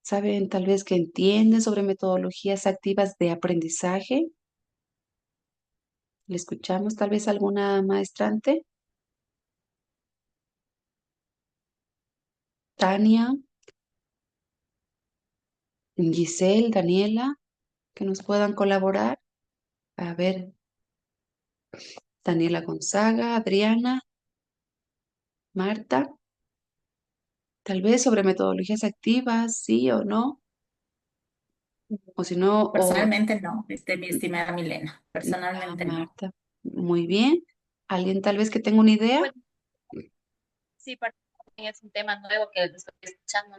¿Saben tal vez que entienden sobre metodologías activas de aprendizaje? ¿Le escuchamos tal vez a alguna maestrante? Tania, Giselle, Daniela, que nos puedan colaborar. A ver, Daniela Gonzaga, Adriana, Marta, tal vez sobre metodologías activas, sí o no, o si no, Personalmente no, mi estimada Milena, personalmente no. Marta, muy bien. ¿Alguien tal vez que tenga una idea? Bueno, sí, para mí es un tema nuevo que estoy escuchando,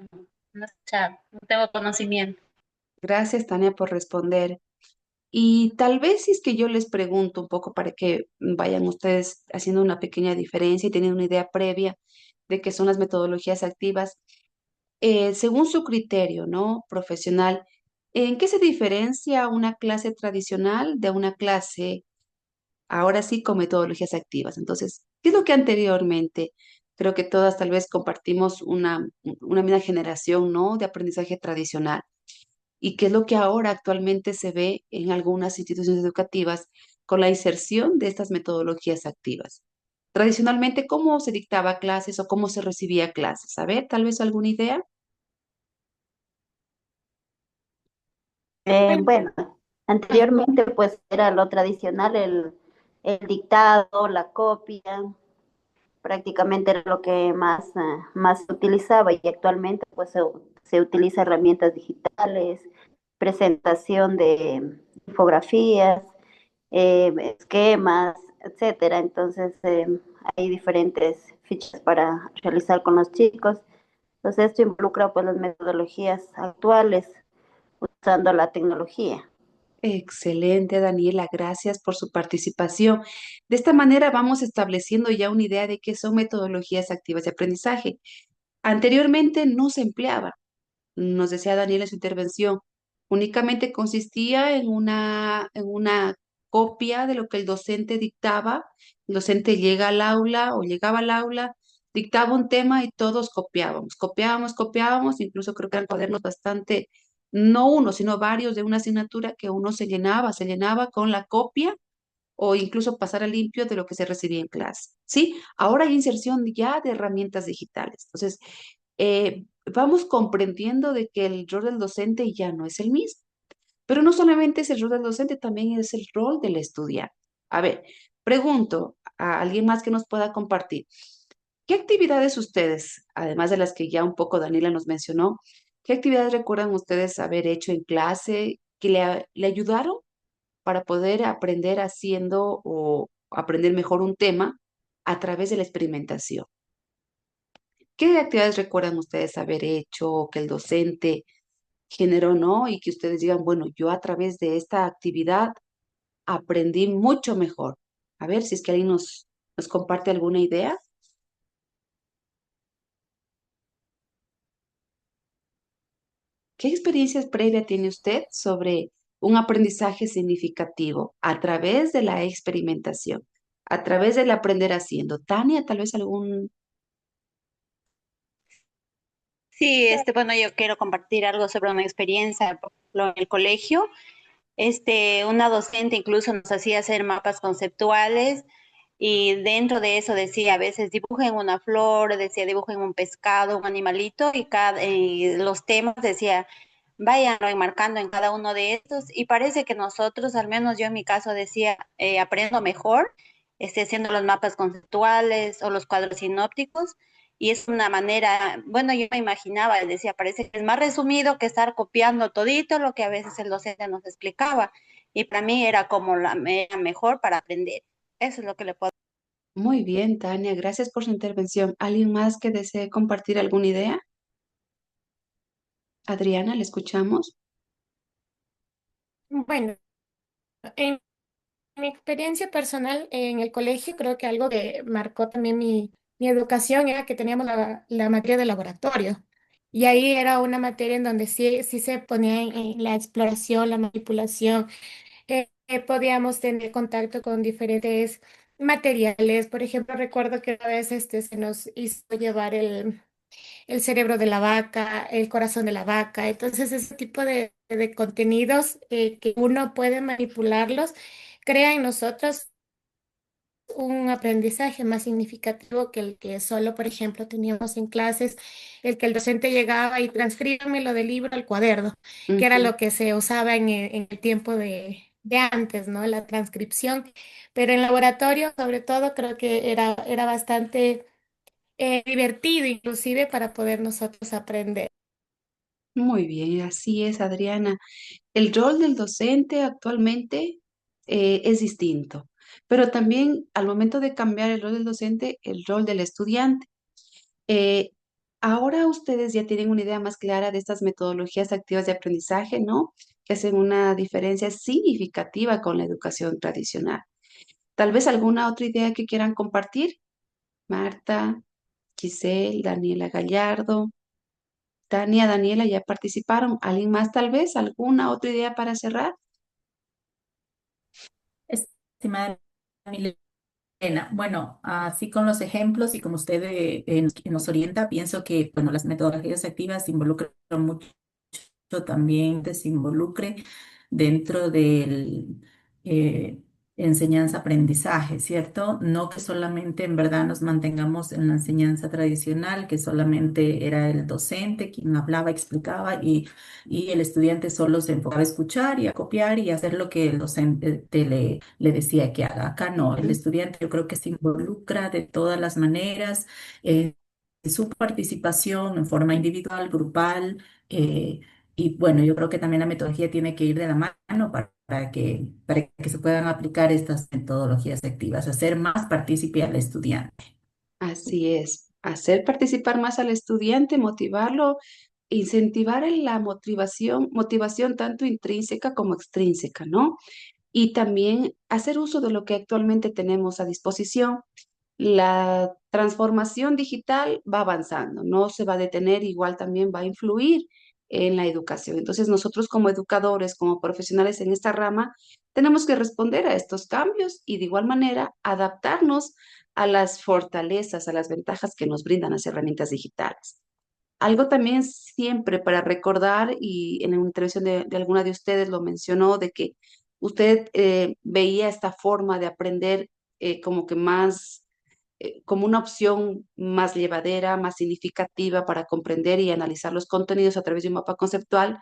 no tengo conocimiento. Gracias, Tania, por responder. Y tal vez si es que yo les pregunto un poco para que vayan ustedes haciendo una pequeña diferencia y teniendo una idea previa de qué son las metodologías activas, según su criterio, ¿no? Profesional, ¿en qué se diferencia una clase tradicional de una clase ahora sí con metodologías activas? Entonces, ¿qué es lo que anteriormente Creo que todas tal vez compartimos una misma generación, ¿no? De aprendizaje tradicional. Y qué es lo que ahora actualmente se ve en algunas instituciones educativas con la inserción de estas metodologías activas. Tradicionalmente, ¿cómo se dictaba clases o cómo se recibía clases? A ver, tal vez alguna idea. Bueno, Bueno, ah, anteriormente pues era lo tradicional, el dictado, la copia, prácticamente era lo que más se utilizaba y actualmente pues se utiliza herramientas digitales, presentación de infografías, esquemas, etcétera. Entonces hay diferentes fichas para realizar con los chicos. Entonces esto involucra pues las metodologías actuales usando la tecnología. Excelente, Daniela, gracias por su participación. De esta manera vamos estableciendo ya una idea de qué son metodologías activas de aprendizaje. Anteriormente no se empleaba, nos decía Daniela en su intervención, únicamente consistía en una copia de lo que el docente dictaba. El docente llega al aula o llegaba al aula, dictaba un tema y todos copiábamos, incluso creo que eran cuadernos bastante, no uno, sino varios de una asignatura que uno se llenaba con la copia o incluso pasar a limpio de lo que se recibía en clase, ¿sí? Ahora hay inserción ya de herramientas digitales. Entonces, vamos comprendiendo de que el rol del docente ya no es el mismo. Pero no solamente es el rol del docente, también es el rol del estudiante. A ver, pregunto a alguien más que nos pueda compartir. ¿Qué actividades ustedes, además de las que ya un poco Daniela nos mencionó, qué actividades recuerdan ustedes haber hecho en clase que le ayudaron para poder aprender haciendo o aprender mejor un tema a través de la experimentación? ¿Qué actividades recuerdan ustedes haber hecho o que el docente generó, no? Y que ustedes digan, bueno, yo a través de esta actividad aprendí mucho mejor. A ver si es que alguien nos comparte alguna idea. ¿Qué experiencias previa tiene usted sobre un aprendizaje significativo a través de la experimentación, a través del aprender haciendo? Tania, tal vez algún... Sí, bueno, yo quiero compartir algo sobre una experiencia, por ejemplo, en el colegio. Una docente incluso nos hacía hacer mapas conceptuales y dentro de eso decía, a veces dibujen una flor, decía dibujen un pescado, un animalito y los temas decía, vayan enmarcando en cada uno de estos y parece que nosotros, al menos yo en mi caso decía, aprendo mejor, haciendo los mapas conceptuales o los cuadros sinópticos. Y es una manera, bueno, yo me imaginaba, decía, parece que es más resumido que estar copiando todito lo que a veces el docente nos explicaba. Y para mí era como era mejor para aprender. Eso es lo que le puedo. Muy bien, Tania, gracias por su intervención. ¿Alguien más que desee compartir alguna idea? Adriana, ¿le escuchamos? bueno, en mi experiencia personal en el colegio, creo que algo que marcó también mi educación era que teníamos la materia de laboratorio. Y ahí era una materia en donde sí se ponía en la exploración, la manipulación. Podíamos tener contacto con diferentes materiales. Por ejemplo, recuerdo que una vez se nos hizo llevar el cerebro de la vaca, el corazón de la vaca. Entonces, ese tipo de contenidos que uno puede manipularlos, crea en nosotros un aprendizaje más significativo que el que solo, por ejemplo, teníamos en clases, el que el docente llegaba y transcríbamelo del libro al cuaderno, que era Ujú. lo que se usaba en el tiempo de antes, ¿no? La transcripción. Pero en laboratorio, sobre todo, creo que era bastante divertido, inclusive, para poder nosotros aprender. Muy bien, así es, Adriana. El rol del docente actualmente es distinto, pero también al momento de cambiar el rol del docente, el rol del estudiante. Eh, Ahora ustedes ya tienen una idea más clara de estas metodologías activas de aprendizaje, ¿no? Que hacen una diferencia significativa con la educación tradicional. Tal vez alguna otra idea que quieran compartir. Marta, Giselle, Daniela Gallardo, Tania, Daniela ya participaron. ¿Alguien más tal vez? ¿Alguna otra idea para cerrar? Estimada Emilia, Bueno, así con los ejemplos y como usted nos orienta, pienso que, bueno, las metodologías activas involucran mucho también que se involucre dentro del eh, enseñanza-aprendizaje, ¿cierto? No que solamente en verdad nos mantengamos en la enseñanza tradicional, que solamente era el docente quien hablaba, explicaba y el estudiante solo se enfocaba a escuchar y a copiar y a hacer lo que el docente le decía que haga. Acá no, el estudiante yo creo que se involucra de todas las maneras. eh, Su participación en forma individual, grupal, y bueno, yo creo que también la metodología tiene que ir de la mano para que se puedan aplicar estas metodologías activas, hacer más partícipe al estudiante. Así es, hacer participar más al estudiante, motivarlo, incentivar en la motivación tanto intrínseca como extrínseca, ¿no? Y también hacer uso de lo que actualmente tenemos a disposición. La transformación digital va avanzando, no se va a detener, igual también va a influir en la educación. Entonces, nosotros como educadores, como profesionales en esta rama, tenemos que responder a estos cambios y de igual manera adaptarnos a las fortalezas, a las ventajas que nos brindan las herramientas digitales. Algo también siempre para recordar, y en la intervención de alguna de ustedes lo mencionó, de que usted veía esta forma de aprender como que más como una opción más llevadera, más significativa para comprender y analizar los contenidos a través de un mapa conceptual.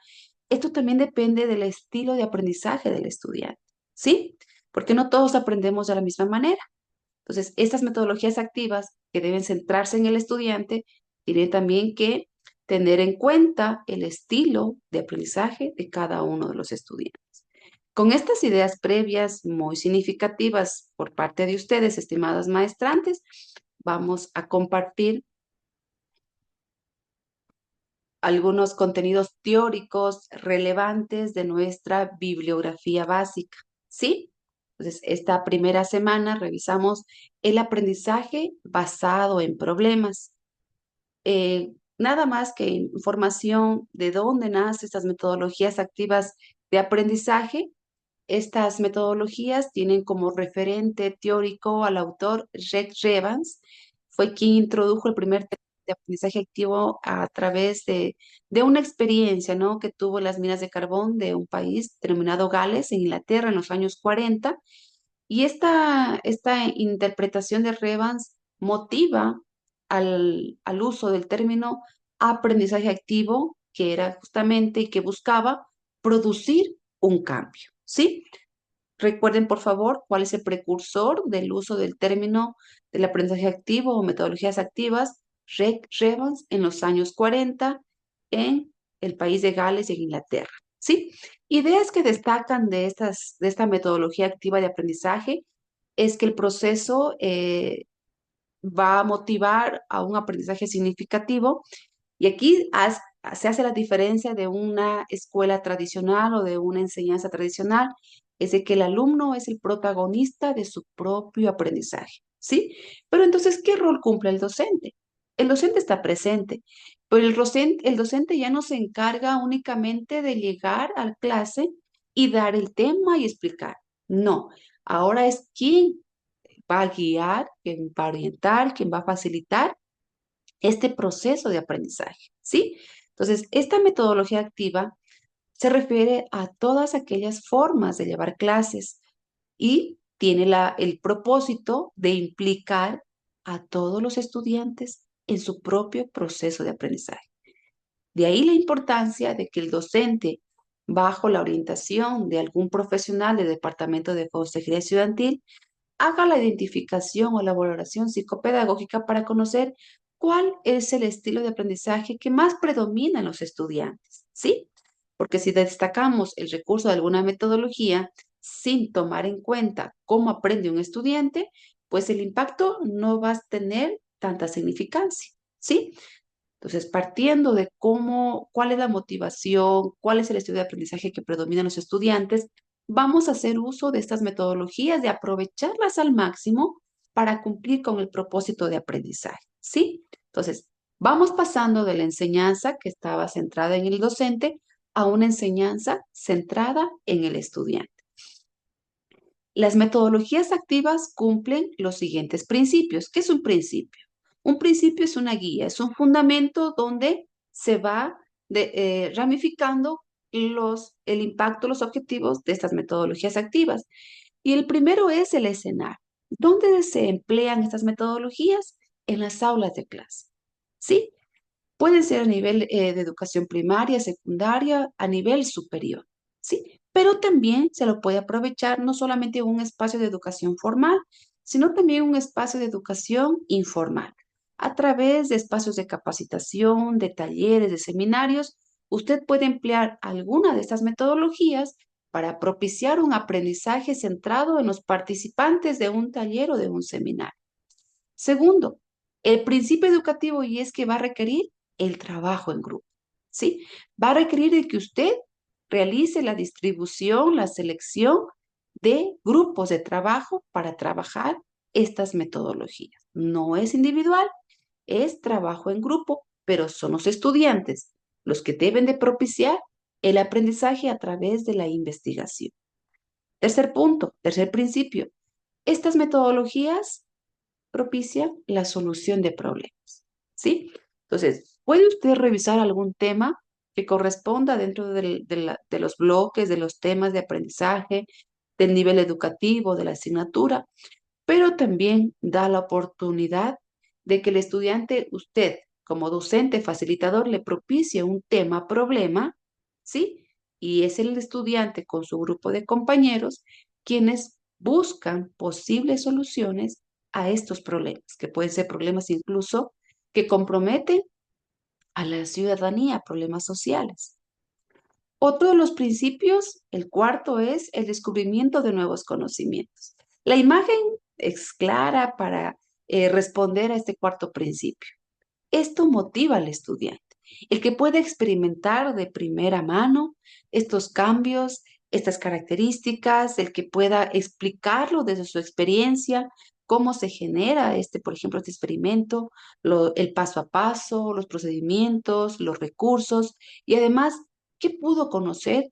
Esto también depende del estilo de aprendizaje del estudiante, ¿sí? Porque no todos aprendemos de la misma manera. Entonces, estas metodologías activas que deben centrarse en el estudiante tienen también que tener en cuenta el estilo de aprendizaje de cada uno de los estudiantes. Con estas ideas previas muy significativas por parte de ustedes, estimadas maestrantes, vamos a compartir algunos contenidos teóricos relevantes de nuestra bibliografía básica, ¿sí? Entonces, esta primera semana revisamos el aprendizaje basado en problemas. Nada más que información de dónde nacen estas metodologías activas de aprendizaje. Estas metodologías tienen como referente teórico al autor Rex Evans, fue quien introdujo el primer término de aprendizaje activo a través de una experiencia, ¿no?, que tuvo en las minas de carbón de un país denominado Gales, en Inglaterra, en los años 40. Y esta interpretación de Evans motiva al uso del término aprendizaje activo, que era justamente y que buscaba producir un cambio, ¿sí? Recuerden, por favor, cuál es el precursor del uso del término del aprendizaje activo o metodologías activas, Rex Evans, en los años 40 en el país de Gales y en Inglaterra. ¿Sí? Ideas que destacan de esta metodología activa de aprendizaje es que el proceso va a motivar a un aprendizaje significativo y aquí se hace la diferencia de una escuela tradicional o de una enseñanza tradicional, es de que el alumno es el protagonista de su propio aprendizaje, ¿sí? Pero entonces, ¿qué rol cumple el docente? El docente está presente, pero el docente ya no se encarga únicamente de llegar a la clase y dar el tema y explicar. No, ahora es quien va a guiar, quien va a orientar, quien va a facilitar este proceso de aprendizaje, ¿sí? Entonces, esta metodología activa se refiere a todas aquellas formas de llevar clases y tiene el propósito de implicar a todos los estudiantes en su propio proceso de aprendizaje. De ahí la importancia de que el docente, bajo la orientación de algún profesional del Departamento de Consejería Estudiantil, haga la identificación o la valoración psicopedagógica para conocer cuál es el estilo de aprendizaje que más predomina en los estudiantes, ¿sí? Porque si destacamos el recurso de alguna metodología sin tomar en cuenta cómo aprende un estudiante, pues el impacto no va a tener tanta significancia, ¿sí? Entonces, partiendo de cuál es la motivación, cuál es el estilo de aprendizaje que predomina en los estudiantes, vamos a hacer uso de estas metodologías, de aprovecharlas al máximo para cumplir con el propósito de aprendizaje, ¿sí? Entonces, vamos pasando de la enseñanza que estaba centrada en el docente a una enseñanza centrada en el estudiante. Las metodologías activas cumplen los siguientes principios. ¿Qué es un principio? Un principio es una guía, es un fundamento donde se va ramificando el impacto, los objetivos de estas metodologías activas. Y el primero es el escenario. ¿Dónde se emplean estas metodologías? En las aulas de clase. ¿Sí? Pueden ser a nivel de educación primaria, secundaria, a nivel superior, ¿sí? Pero también se lo puede aprovechar no solamente en un espacio de educación formal, sino también un espacio de educación informal. A través de espacios de capacitación, de talleres, de seminarios, usted puede emplear alguna de estas metodologías para propiciar un aprendizaje centrado en los participantes de un taller o de un seminario. Segundo, el principio educativo y es que va a requerir el trabajo en grupo, ¿sí? Va a requerir de que usted realice la distribución, la selección de grupos de trabajo para trabajar estas metodologías. No es individual, es trabajo en grupo, pero son los estudiantes los que deben de propiciar el aprendizaje a través de la investigación. Tercer punto, tercer principio. Estas metodologías propicia la solución de problemas, ¿sí? Entonces, ¿puede usted revisar algún tema que corresponda dentro de los bloques, de los temas de aprendizaje, del nivel educativo, de la asignatura? Pero también da la oportunidad de que el estudiante, usted como docente facilitador, le propicie un tema problema, ¿sí? Y es el estudiante con su grupo de compañeros quienes buscan posibles soluciones a estos problemas, que pueden ser problemas incluso que comprometen a la ciudadanía, problemas sociales. Otro de los principios, el cuarto, es el descubrimiento de nuevos conocimientos. La imagen es clara para responder a este cuarto principio. Esto motiva al estudiante, el que puede experimentar de primera mano estos cambios, estas características, el que pueda explicarlo desde su experiencia, cómo se genera por ejemplo, este experimento, el paso a paso, los procedimientos, los recursos y además, qué pudo conocer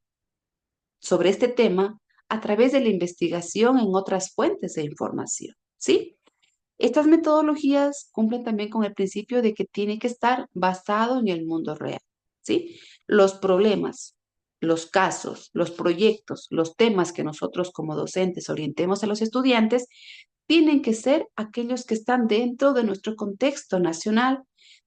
sobre este tema a través de la investigación en otras fuentes de información, ¿sí? Estas metodologías cumplen también con el principio de que tiene que estar basado en el mundo real, ¿sí? Los problemas, los casos, los proyectos, los temas que nosotros como docentes orientemos a los estudiantes tienen que ser aquellos que están dentro de nuestro contexto nacional,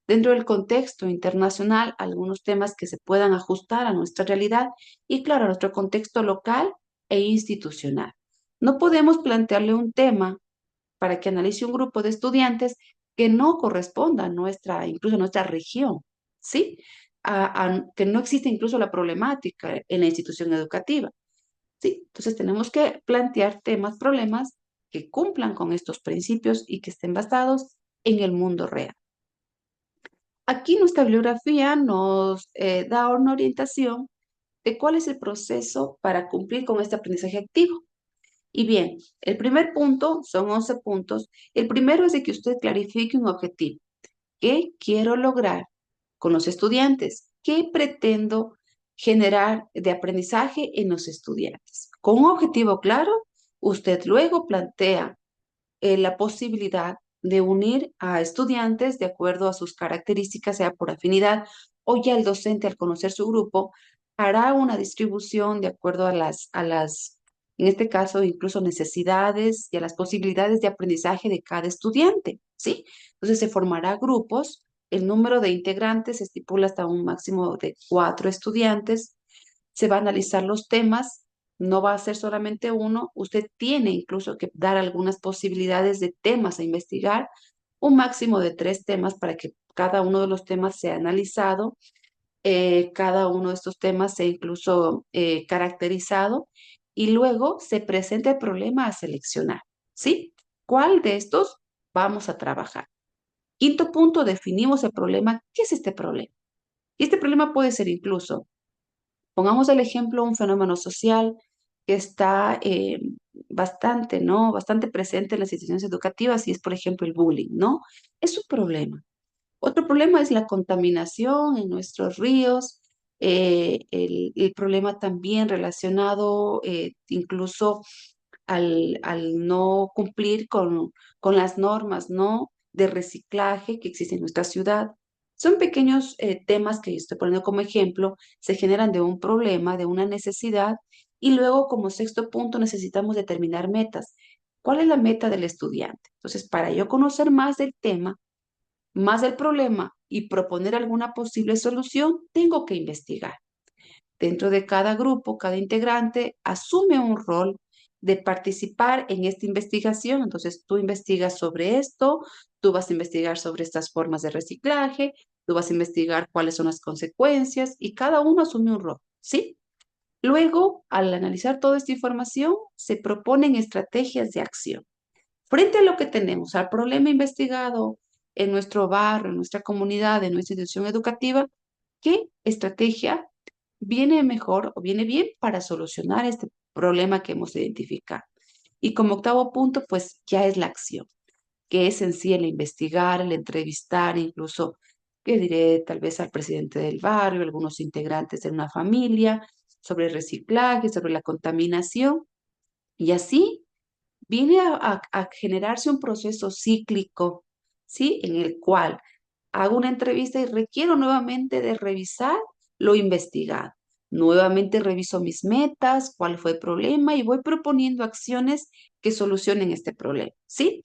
dentro del contexto internacional, algunos temas que se puedan ajustar a nuestra realidad y, claro, a nuestro contexto local e institucional. No podemos plantearle un tema para que analice un grupo de estudiantes que no corresponda a nuestra, incluso a nuestra región, ¿sí? Que no existe incluso la problemática en la institución educativa, ¿sí? Entonces tenemos que plantear temas, problemas que cumplan con estos principios y que estén basados en el mundo real. Aquí nuestra bibliografía nos da una orientación de cuál es el proceso para cumplir con este aprendizaje activo. Y bien, el primer punto, son 11 puntos. El primero es de que usted clarifique un objetivo. ¿Qué quiero lograr con los estudiantes? ¿Qué pretendo generar de aprendizaje en los estudiantes? Con un objetivo claro, usted luego plantea la posibilidad de unir a estudiantes de acuerdo a sus características, sea por afinidad o ya el docente al conocer su grupo hará una distribución de acuerdo en este caso, incluso necesidades y a las posibilidades de aprendizaje de cada estudiante, ¿sí? Entonces se formará grupos, el número de integrantes se estipula hasta un máximo de 4 estudiantes, se va a analizar los temas, no va a ser solamente uno, usted tiene incluso que dar algunas posibilidades de temas a investigar, un máximo de 3 temas para que cada uno de los temas sea analizado, cada uno de estos temas sea incluso caracterizado y luego se presenta el problema a seleccionar, ¿sí? ¿Cuál de estos vamos a trabajar? Quinto punto, definimos el problema. ¿Qué es este problema? Y este problema puede ser incluso, pongamos el ejemplo, un fenómeno social que está bastante, ¿no? Bastante presente en las instituciones educativas y es, por ejemplo, el bullying, ¿no? Es un problema. Otro problema es la contaminación en nuestros ríos, el problema también relacionado incluso al no cumplir con las normas, ¿no? De reciclaje que existen en nuestra ciudad. Son pequeños temas que yo estoy poniendo como ejemplo, se generan de un problema, de una necesidad, y luego como sexto punto necesitamos determinar metas. ¿Cuál es la meta del estudiante? Entonces, para yo conocer más del tema, más del problema y proponer alguna posible solución, tengo que investigar. Dentro de cada grupo, cada integrante asume un rol de participar en esta investigación. Entonces, tú investigas sobre esto, tú vas a investigar sobre estas formas de reciclaje, tú vas a investigar cuáles son las consecuencias y cada uno asume un rol, ¿sí? Luego, al analizar toda esta información, se proponen estrategias de acción. Frente a lo que tenemos, al problema investigado en nuestro barrio, en nuestra comunidad, en nuestra institución educativa, ¿qué estrategia viene mejor o viene bien para solucionar este problema que hemos identificado? Y como octavo punto, pues ya es la acción, que es en sí el investigar, el entrevistar, incluso, ¿qué diré? Tal vez al presidente del barrio, algunos integrantes de una familia, sobre el reciclaje, sobre la contaminación, y así viene a generarse un proceso cíclico, ¿sí? En el cual hago una entrevista y requiero nuevamente de revisar lo investigado. Nuevamente reviso mis metas, cuál fue el problema y voy proponiendo acciones que solucionen este problema, ¿sí?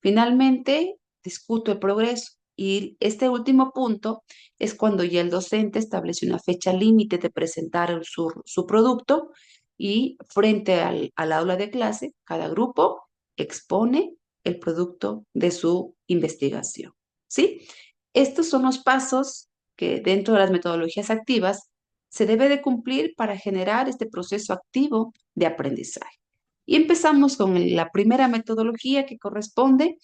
Finalmente, discuto el progreso. Y este último punto es cuando ya el docente establece una fecha límite de presentar su producto y frente al aula de clase, cada grupo expone el producto de su investigación. ¿Sí? Estos son los pasos que dentro de las metodologías activas se debe de cumplir para generar este proceso activo de aprendizaje. Y empezamos con la primera metodología que corresponde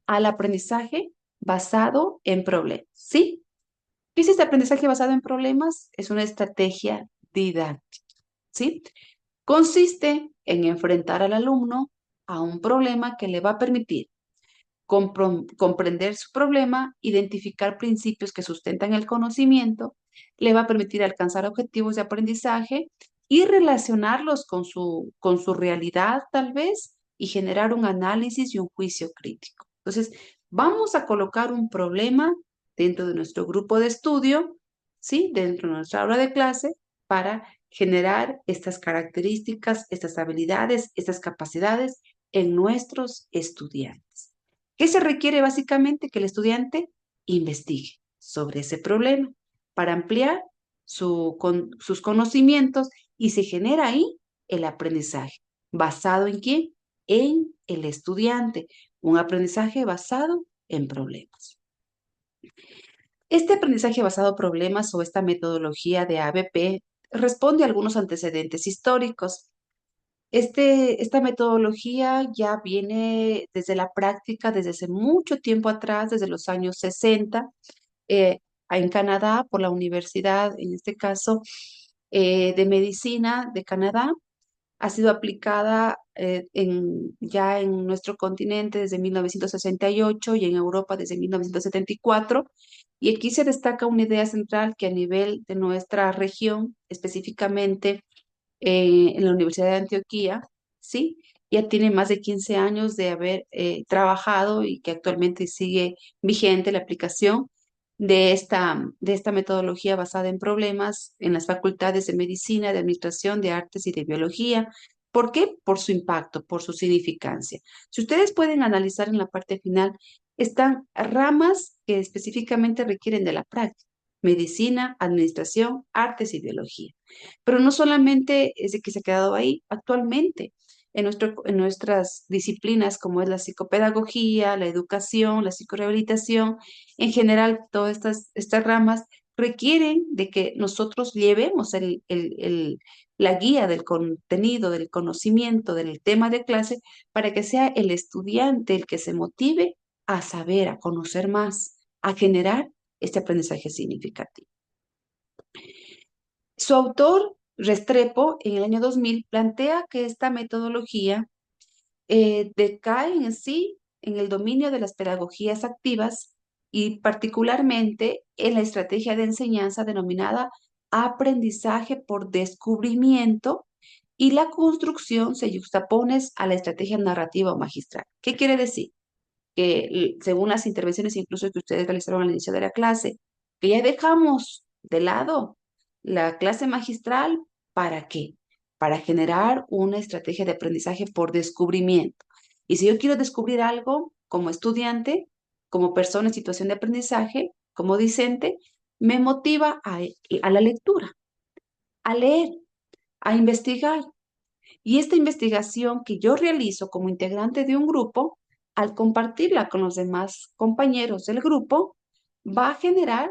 al aprendizaje basado en problemas. ¿Sí? ¿Qué es este aprendizaje basado en problemas? Es una estrategia didáctica. ¿Sí? Consiste en enfrentar al alumno a un problema que le va a permitir comprender su problema, identificar principios que sustentan el conocimiento, le va a permitir alcanzar objetivos de aprendizaje y relacionarlos con su realidad tal vez y generar un análisis y un juicio crítico. Entonces, vamos a colocar un problema dentro de nuestro grupo de estudio, ¿sí? Dentro de nuestra aula de clase para generar estas características, estas habilidades, estas capacidades en nuestros estudiantes. ¿Qué se requiere básicamente? Que el estudiante investigue sobre ese problema para ampliar sus conocimientos y se genera ahí el aprendizaje. ¿Basado en quién? En el estudiante. Un aprendizaje basado en problemas. Este aprendizaje basado en problemas o esta metodología de ABP responde a algunos antecedentes históricos. Esta metodología ya viene desde la práctica, desde hace mucho tiempo atrás, desde los años 60, eh, en Canadá, por la universidad, en este caso, de medicina de Canadá. Ha sido aplicada ya en nuestro continente desde 1968 y en Europa desde 1974. Y aquí se destaca una idea central que a nivel de nuestra región, específicamente, en la Universidad de Antioquia, ¿sí? Ya tiene más de 15 años de haber trabajado y que actualmente sigue vigente la aplicación de esta metodología basada en problemas en las facultades de medicina, de administración, de artes y de biología. ¿Por qué? Por su impacto, por su significancia. Si ustedes pueden analizar en la parte final, están ramas que específicamente requieren de la práctica: medicina, administración, artes y biología. Pero no solamente es de que se ha quedado ahí, actualmente en nuestras disciplinas como es la psicopedagogía, la educación, la psicorehabilitación, en general todas estas ramas requieren de que nosotros llevemos la guía del contenido, del conocimiento, del tema de clase, para que sea el estudiante el que se motive a saber, a conocer más, a generar este aprendizaje significativo. Su autor, Restrepo, en el año 2000, plantea que esta metodología decae en sí en el dominio de las pedagogías activas y particularmente en la estrategia de enseñanza denominada aprendizaje por descubrimiento Y la construcción se yuxtapone a la estrategia narrativa o magistral. ¿Qué quiere decir? Que según las intervenciones incluso que ustedes realizaron al inicio de la clase, que ya dejamos de lado la clase magistral, ¿para qué? Para generar una estrategia de aprendizaje por descubrimiento. Y si yo quiero descubrir algo como estudiante, como persona en situación de aprendizaje, como discente, me motiva a la lectura, a leer, a investigar. Y esta investigación que yo realizo como integrante de un grupo, al compartirla con los demás compañeros del grupo, va a generar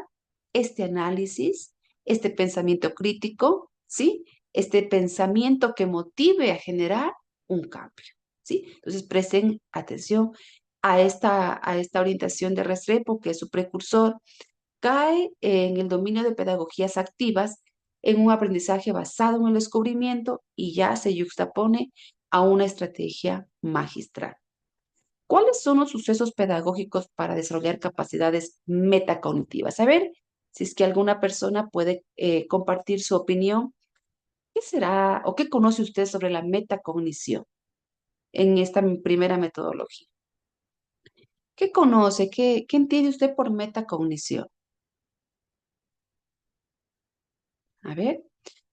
este análisis, este pensamiento crítico, ¿sí? Este pensamiento que motive a generar un cambio, ¿sí? Entonces presten atención a esta orientación de Restrepo, que es su precursor, cae en el dominio de pedagogías activas, en un aprendizaje basado en el descubrimiento y ya se yuxtapone a una estrategia magistral. ¿Cuáles son los sucesos pedagógicos para desarrollar capacidades metacognitivas? A ver, si es que alguna persona puede compartir su opinión. ¿Qué será o qué conoce usted sobre la metacognición en esta primera metodología? ¿Qué conoce? ¿Qué entiende usted por metacognición? A ver.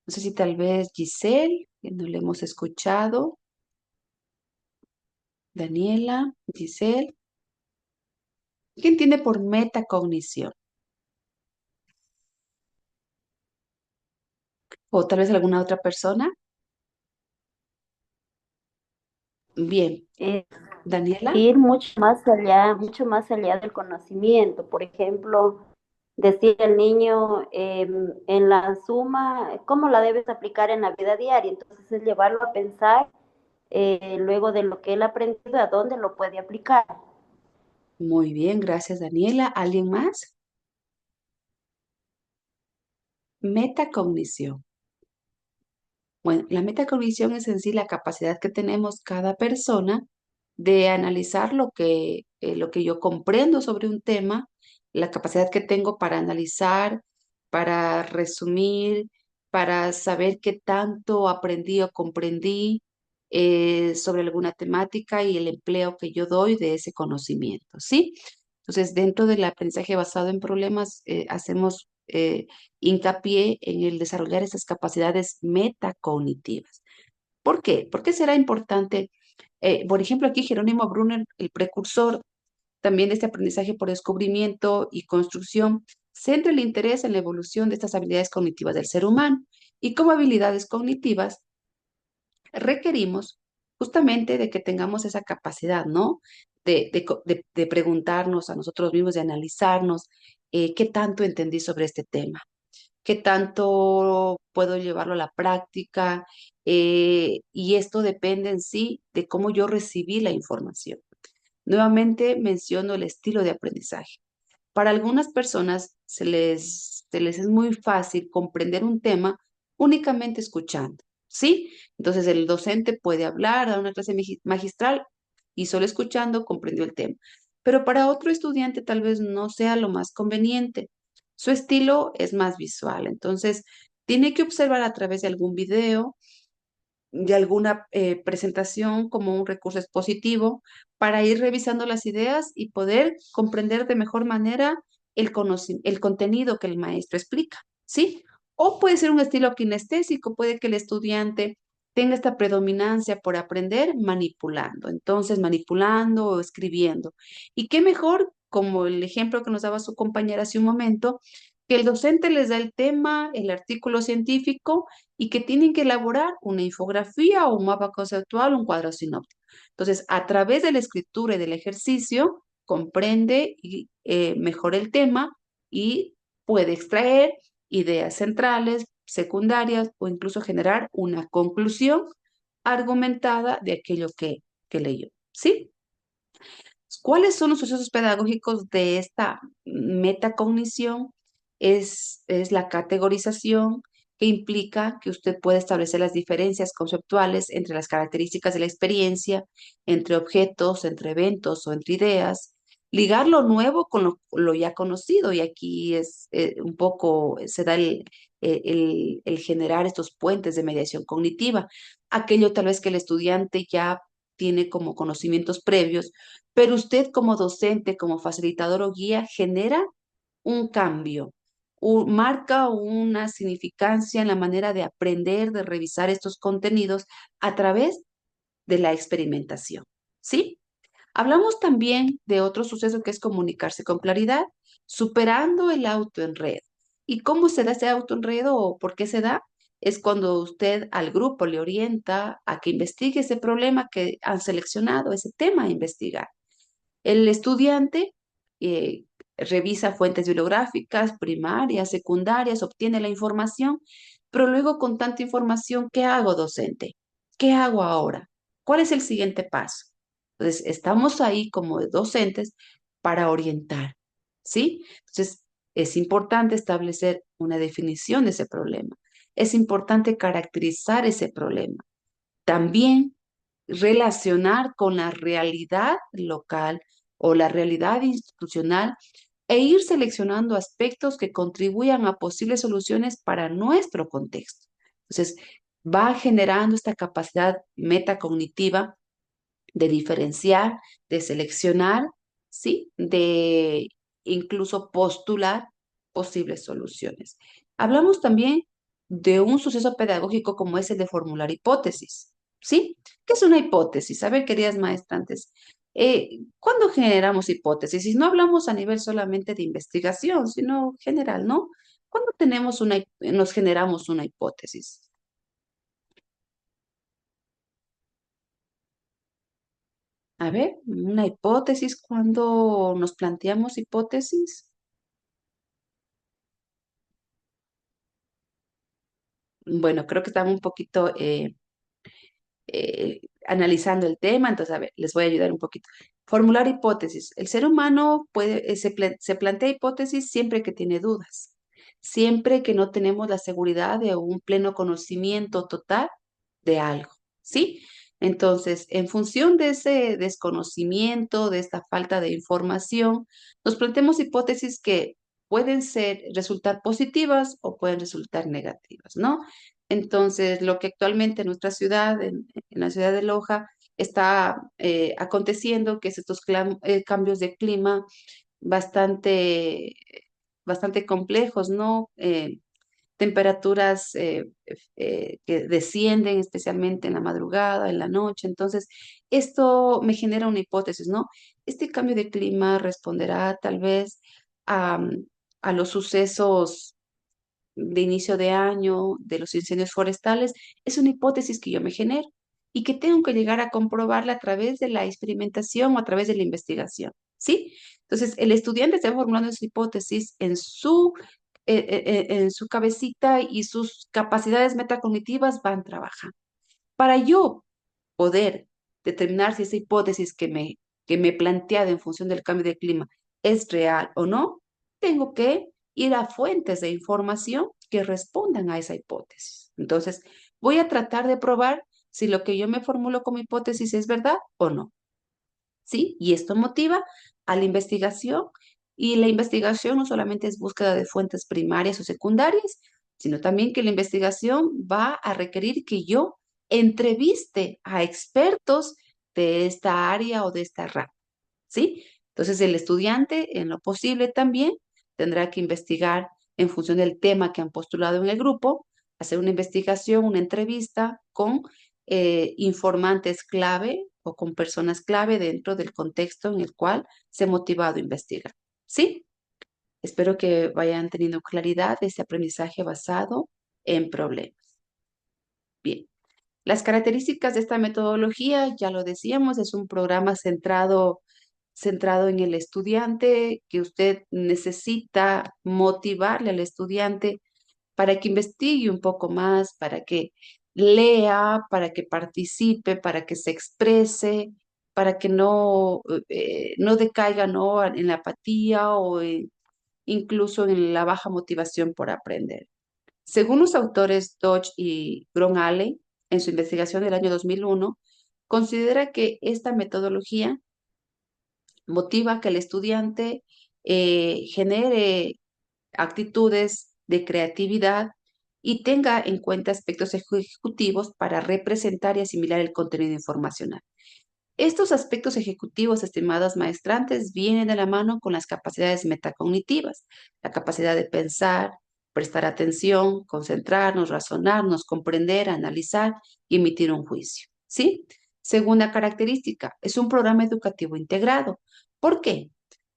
No sé si tal vez Giselle, que no le hemos escuchado, Daniela, Giselle. ¿Quién tiene por metacognición? O tal vez alguna otra persona. Bien, Es Daniela. ir mucho más allá del conocimiento. Por ejemplo, decir al niño en la suma, ¿cómo la debes aplicar en la vida diaria? Entonces es llevarlo a pensar luego de lo que él ha aprendido, a dónde lo puede aplicar. Muy bien, gracias Daniela. ¿Alguien más? Metacognición. Bueno, la metacognición es en sí la capacidad que tenemos cada persona de analizar lo que yo comprendo sobre un tema, la capacidad que tengo para analizar, para resumir, para saber qué tanto aprendí o comprendí sobre alguna temática y el empleo que yo doy de ese conocimiento, ¿sí? Entonces, dentro del aprendizaje basado en problemas, hacemos hincapié en el desarrollar esas capacidades metacognitivas. ¿Por qué? ¿Por qué será importante? Por ejemplo, aquí Jerónimo Brunner, el precursor también de este aprendizaje por descubrimiento y construcción, centra el interés en la evolución de estas habilidades cognitivas del ser humano. Y como habilidades cognitivas requerimos justamente de que tengamos esa capacidad, ¿no? De preguntarnos a nosotros mismos, de analizarnos qué tanto entendí sobre este tema, qué tanto puedo llevarlo a la práctica, y esto depende en sí de cómo yo recibí la información. Nuevamente menciono el estilo de aprendizaje. Para algunas personas se les es muy fácil comprender un tema únicamente escuchando, ¿sí? Entonces el docente puede hablar, dar una clase magistral y solo escuchando comprendió el tema. Pero para otro estudiante tal vez no sea lo más conveniente. Su estilo es más visual, entonces tiene que observar a través de algún video, de alguna presentación como un recurso expositivo para ir revisando las ideas y poder comprender de mejor manera el contenido que el maestro explica, ¿sí? O puede ser un estilo kinestésico, puede que el estudiante tenga esta predominancia por aprender manipulando, entonces manipulando o escribiendo. Y qué mejor, como el ejemplo que nos daba su compañera hace un momento, que el docente les da el tema, el artículo científico y que tienen que elaborar una infografía o un mapa conceptual, un cuadro sinóptico. Entonces, a través de la escritura y del ejercicio, comprende y mejora el tema y puede extraer ideas centrales, secundarias o incluso generar una conclusión argumentada de aquello que leyó. ¿Sí? ¿Cuáles son los procesos pedagógicos de esta metacognición? Es la categorización, que implica que usted puede establecer las diferencias conceptuales entre las características de la experiencia, entre objetos, entre eventos o entre ideas, ligar lo nuevo con lo ya conocido, y aquí es un poco, se da el generar estos puentes de mediación cognitiva. aquello tal vez que el estudiante ya tiene como conocimientos previos, pero usted como docente, como facilitador o guía, genera un cambio, marca una significancia en la manera de aprender, de revisar estos contenidos a través de la experimentación, ¿sí? Hablamos también de otro suceso que es comunicarse con claridad, superando el autoenredo. ¿Y cómo se da ese autoenredo o por qué se da? Es cuando usted al grupo le orienta a que investigue ese problema que han seleccionado, ese tema a investigar. El estudiante eh, revisa fuentes bibliográficas, primarias, secundarias, obtiene la información, pero luego con tanta información, ¿qué hago, docente? ¿Qué hago ahora? ¿Cuál es el siguiente paso? Entonces, estamos ahí como docentes para orientar, ¿sí? Entonces, es importante establecer una definición de ese problema. Es importante caracterizar ese problema. También relacionar con la realidad local o la realidad institucional e ir seleccionando aspectos que contribuyan a posibles soluciones para nuestro contexto. Entonces, va generando esta capacidad metacognitiva de diferenciar, de seleccionar, ¿sí? De incluso postular posibles soluciones. Hablamos también de un suceso pedagógico como es el de formular hipótesis, ¿sí? ¿Qué es una hipótesis? A ver, queridas maestrantes, ¿cuándo generamos hipótesis? Y no hablamos a nivel solamente de investigación, sino general, ¿no? ¿Cuándo nos generamos una hipótesis? A ver, una hipótesis, cuando nos planteamos hipótesis. Bueno, creo que están un poquito analizando el tema, entonces, a ver, les voy a ayudar un poquito. Formular hipótesis. El ser humano se plantea hipótesis siempre que tiene dudas, siempre que no tenemos la seguridad de un pleno conocimiento total de algo, ¿sí? Entonces, en función de ese desconocimiento, de esta falta de información, nos planteamos hipótesis que pueden resultar positivas o pueden resultar negativas, ¿no? Entonces, lo que actualmente en nuestra ciudad, en la ciudad de Loja, está aconteciendo, que es estos cambios de clima bastante, bastante complejos, ¿no? Temperaturas que descienden especialmente en la madrugada, en la noche. Entonces, esto me genera una hipótesis, ¿no? Este cambio de clima responderá tal vez a, a los sucesos de inicio de año, de los incendios forestales, es una hipótesis que yo me genero y que tengo que llegar a comprobarla a través de la experimentación o a través de la investigación, ¿sí? Entonces, el estudiante está formulando esa hipótesis en su cabecita y sus capacidades metacognitivas van trabajando. Para yo poder determinar si esa hipótesis que me he planteado en función del cambio de clima es real o no, tengo que ir a fuentes de información que respondan a esa hipótesis. Entonces, voy a tratar de probar si lo que yo me formulo como hipótesis es verdad o no. ¿Sí? Y esto motiva a la investigación y la investigación no solamente es búsqueda de fuentes primarias o secundarias, sino también que la investigación va a requerir que yo entreviste a expertos de esta área o de esta rama, ¿sí? Entonces el estudiante, en lo posible también, tendrá que investigar en función del tema que han postulado en el grupo, hacer una investigación, una entrevista con informantes clave o con personas clave dentro del contexto en el cual se ha motivado a investigar, ¿sí? Espero que vayan teniendo claridad de este aprendizaje basado en problemas. Bien. Las características de esta metodología, ya lo decíamos, es un programa centrado en el estudiante, que usted necesita motivarle al estudiante para que investigue un poco más, para que lea, para que participe, para que se exprese, para que no decaiga, ¿no? En la apatía o incluso en la baja motivación por aprender. Según los autores Dodge y Gron-Alley, en su investigación del año 2001, considera que esta metodología motiva que el estudiante genere actitudes de creatividad y tenga en cuenta aspectos ejecutivos para representar y asimilar el contenido informacional. Estos aspectos ejecutivos, estimados maestrantes, vienen de la mano con las capacidades metacognitivas, la capacidad de pensar, prestar atención, concentrarnos, razonarnos, comprender, analizar y emitir un juicio. ¿Sí? Segunda característica, es un programa educativo integrado. ¿Por qué?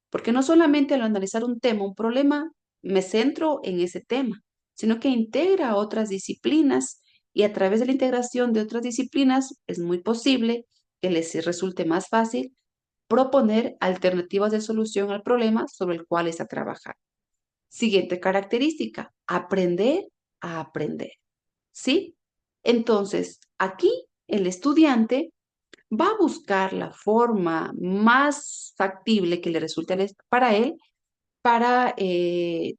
Porque no solamente al analizar un tema, un problema, me centro en ese tema, sino que integra otras disciplinas y a través de la integración de otras disciplinas es muy posible que les resulte más fácil proponer alternativas de solución al problema sobre el cual está trabajando. Siguiente característica, aprender a aprender. ¿Sí? Entonces, aquí el estudiante va a buscar la forma más factible que le resulte para él para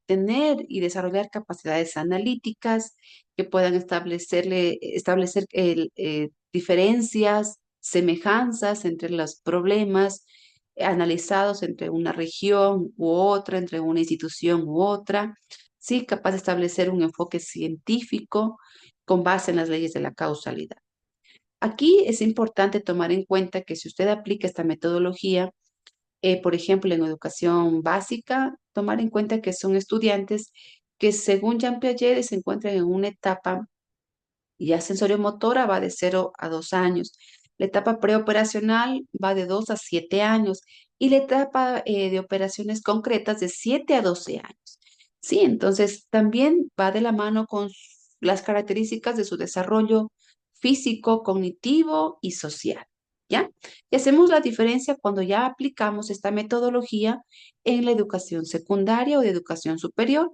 tener y desarrollar capacidades analíticas que puedan establecer diferencias, semejanzas entre los problemas analizados entre una región u otra, entre una institución u otra, ¿sí? Capaz de establecer un enfoque científico con base en las leyes de la causalidad. Aquí es importante tomar en cuenta que si usted aplica esta metodología, por ejemplo, en educación básica, tomar en cuenta que son estudiantes que según Jean Piaget se encuentran en una etapa ya sensoriomotora va de 0 a 2 años. La etapa preoperacional va de 2 a 7 años y la etapa de operaciones concretas de 7 a 12 años. Sí, entonces también va de la mano con las características de su desarrollo físico, cognitivo y social. ¿Ya? Y hacemos la diferencia cuando ya aplicamos esta metodología en la educación secundaria o de educación superior.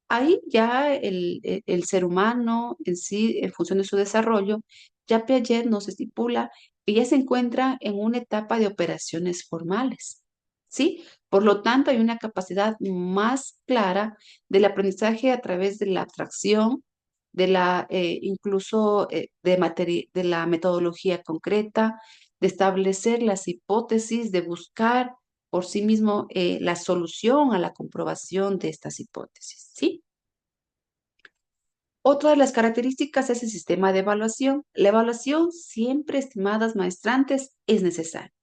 Ahí ya el ser humano en sí, en función de su desarrollo, ya Piaget nos estipula que ya se encuentra en una etapa de operaciones formales, ¿sí? Por lo tanto, hay una capacidad más clara del aprendizaje a través de la abstracción, de la, incluso de la metodología concreta, de establecer las hipótesis, de buscar por sí mismo la solución a la comprobación de estas hipótesis, ¿sí? Otra de las características es el sistema de evaluación. La evaluación, siempre, estimadas maestrantes, es necesaria,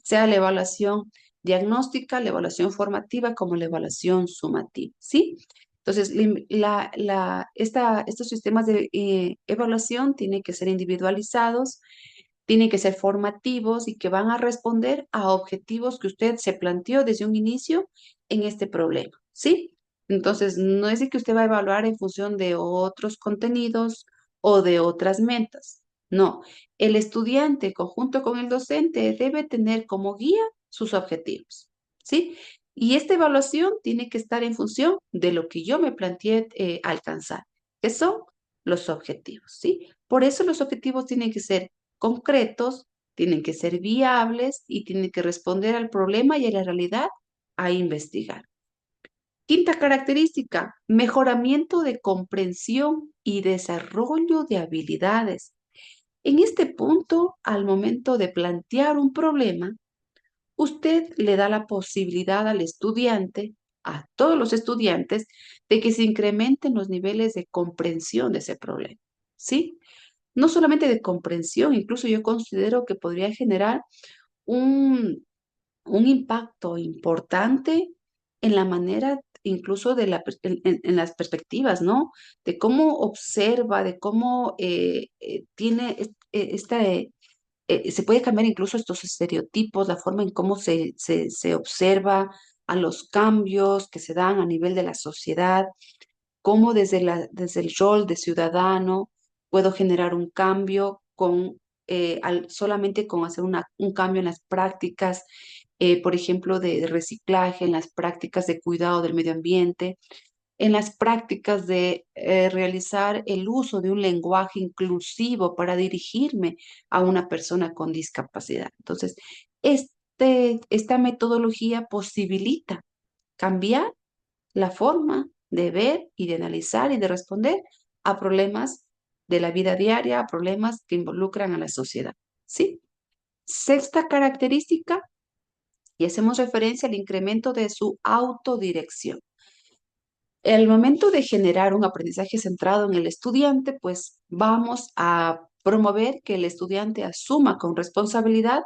sea la evaluación diagnóstica, la evaluación formativa, como la evaluación sumativa, ¿sí? Entonces, estos sistemas de evaluación tienen que ser individualizados, tienen que ser formativos y que van a responder a objetivos que usted se planteó desde un inicio en este problema, ¿sí? Entonces, no es de que usted va a evaluar en función de otros contenidos o de otras metas. No, el estudiante, conjunto con el docente, debe tener como guía sus objetivos, ¿sí? Y esta evaluación tiene que estar en función de lo que yo me planteé alcanzar, que son los objetivos, ¿sí? Por eso los objetivos tienen que ser concretos, tienen que ser viables y tienen que responder al problema y a la realidad a investigar. Quinta característica, mejoramiento de comprensión y desarrollo de habilidades. En este punto, al momento de plantear un problema, usted le da la posibilidad al estudiante, a todos los estudiantes, de que se incrementen los niveles de comprensión de ese problema, ¿sí? No solamente de comprensión, incluso yo considero que podría generar un, un impacto importante en la manera incluso de en las perspectivas, ¿no? De cómo observa, de cómo tiene se puede cambiar incluso estos estereotipos, la forma en cómo se observa a los cambios que se dan a nivel de la sociedad, cómo desde el rol de ciudadano puedo generar un cambio solamente con hacer un cambio en las prácticas, por ejemplo, de reciclaje, en las prácticas de cuidado del medio ambiente, en las prácticas de realizar el uso de un lenguaje inclusivo para dirigirme a una persona con discapacidad. Entonces, esta metodología posibilita cambiar la forma de ver y de analizar y de responder a problemas de la vida diaria, a problemas que involucran a la sociedad. ¿Sí? Sexta característica, y hacemos referencia al incremento de su autodirección. El momento de generar un aprendizaje centrado en el estudiante, pues vamos a promover que el estudiante asuma con responsabilidad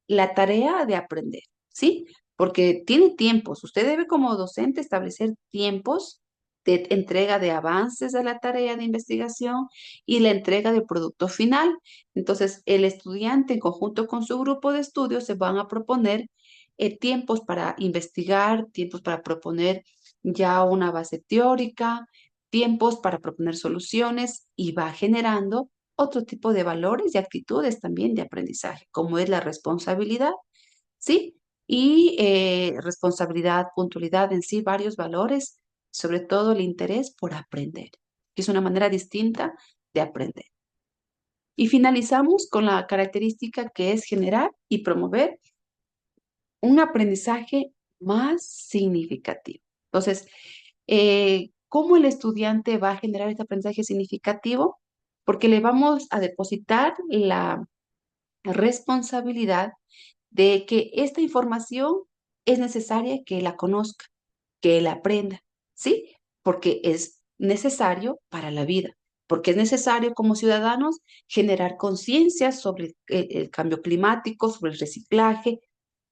la tarea de aprender, ¿sí? Porque tiene tiempos. Usted debe como docente establecer tiempos de entrega de avances de la tarea de investigación y la entrega del producto final. Entonces, el estudiante en conjunto con su grupo de estudio se van a proponer tiempos para investigar, tiempos para proponer ya una base teórica, tiempos para proponer soluciones y va generando otro tipo de valores y actitudes también de aprendizaje, como es la responsabilidad, ¿sí? Y responsabilidad, puntualidad en sí, varios valores, sobre todo el interés por aprender, que es una manera distinta de aprender. Y finalizamos con la característica que es generar y promover un aprendizaje más significativo. Entonces, ¿cómo el estudiante va a generar este aprendizaje significativo? Porque le vamos a depositar la responsabilidad de que esta información es necesaria que la conozca, que la aprenda, ¿sí? Porque es necesario para la vida, porque es necesario como ciudadanos generar conciencia sobre el cambio climático, sobre el reciclaje.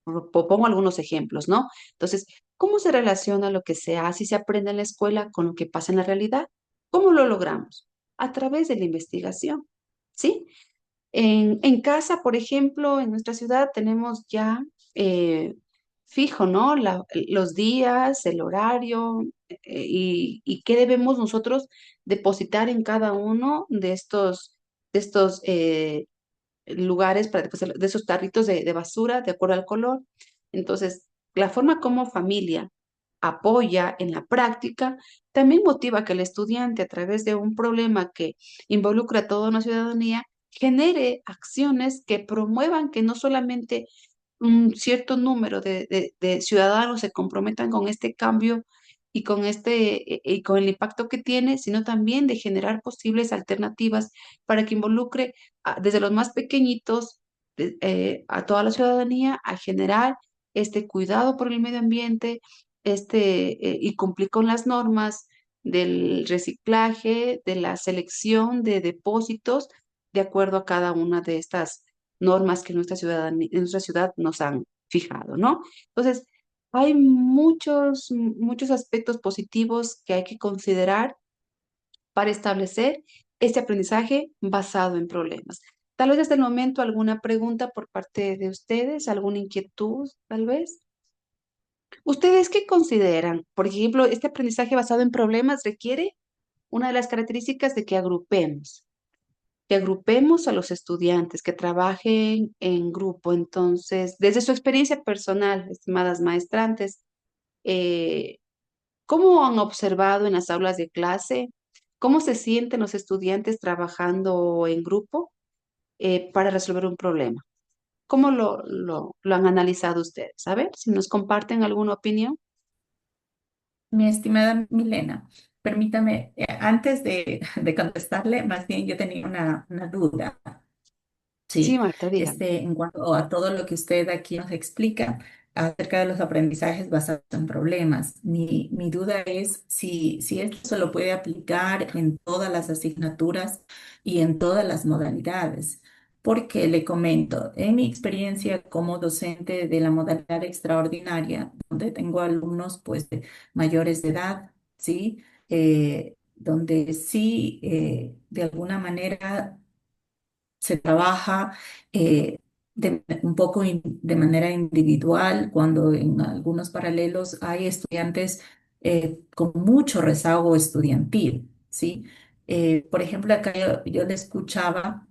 Pongo algunos ejemplos, ¿no? Entonces, ¿cómo se relaciona lo que se hace y se aprende en la escuela con lo que pasa en la realidad? ¿Cómo lo logramos? A través de la investigación, ¿sí? En casa, por ejemplo, en nuestra ciudad tenemos ya eh, fijo, ¿no? Los días, el horario y qué debemos nosotros depositar en cada uno de estos lugares para depositar, de esos tarritos de basura de acuerdo al color. Entonces, la forma como familia apoya en la práctica también motiva que el estudiante a través de un problema que involucra a toda una ciudadanía genere acciones que promuevan que no solamente un cierto número de ciudadanos se comprometan con este cambio y con el impacto que tiene, sino también de generar posibles alternativas para que involucre desde los más pequeñitos a toda la ciudadanía a generar este cuidado por el medio ambiente y cumplir con las normas del reciclaje, de la selección de depósitos de acuerdo a cada una de estas normas que en nuestra ciudad nos han fijado, ¿no? Entonces, hay muchos aspectos positivos que hay que considerar para establecer este aprendizaje basado en problemas. Tal vez hasta el momento alguna pregunta por parte de ustedes, alguna inquietud, tal vez. ¿Ustedes qué consideran? Por ejemplo, este aprendizaje basado en problemas requiere una de las características de que agrupemos a los estudiantes, que trabajen en grupo. Entonces, desde su experiencia personal, estimadas maestrantes, eh, ¿cómo han observado en las aulas de clase? ¿Cómo se sienten los estudiantes trabajando en grupo para resolver un problema? ¿Cómo lo han analizado ustedes? A ver, si nos comparten alguna opinión. Mi estimada Milena, permítame, antes de contestarle, más bien yo tenía una duda. Sí, Sí, Marta, dígame. en cuanto a todo lo que usted aquí nos explica acerca de los aprendizajes basados en problemas, mi duda es si esto se lo puede aplicar en todas las asignaturas y en todas las modalidades. Porque le comento, en mi experiencia como docente de la modalidad extraordinaria, donde tengo alumnos pues mayores de edad, ¿sí? Donde sí, de alguna manera se trabaja un poco de manera individual, cuando en algunos paralelos hay estudiantes con mucho rezago estudiantil, ¿sí? Por ejemplo, acá yo le escuchaba,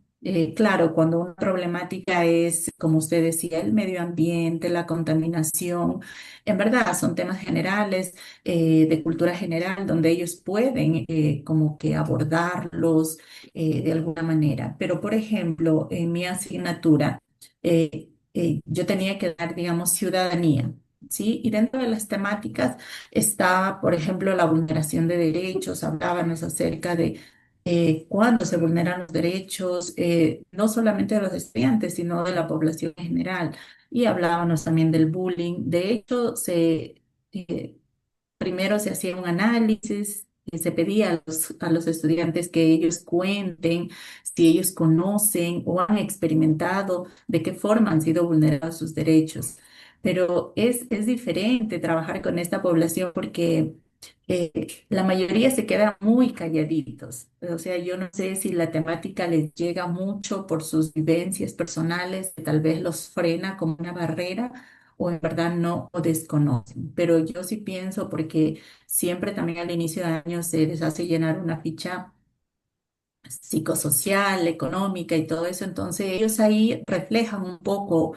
claro, cuando una problemática es, como usted decía, el medio ambiente, la contaminación, en verdad son temas generales, de cultura general, donde ellos pueden como que abordarlos de alguna manera. Pero, por ejemplo, en mi asignatura, yo tenía que dar, digamos, ciudadanía, ¿sí? Y dentro de las temáticas está, por ejemplo, la vulneración de derechos. Hablábamos acerca de cuándo se vulneran los derechos, no solamente de los estudiantes, sino de la población en general. Y hablábamos también del bullying. De hecho, primero se hacía un análisis y se pedía a los estudiantes que ellos cuenten si ellos conocen o han experimentado de qué forma han sido vulnerados sus derechos. Pero es diferente trabajar con esta población porque la mayoría se quedan muy calladitos. O sea, yo no sé si la temática les llega mucho por sus vivencias personales, que tal vez los frena como una barrera, o en verdad no o desconocen. Pero yo sí pienso, porque siempre también al inicio de año se les hace llenar una ficha psicosocial, económica y todo eso, entonces ellos ahí reflejan un poco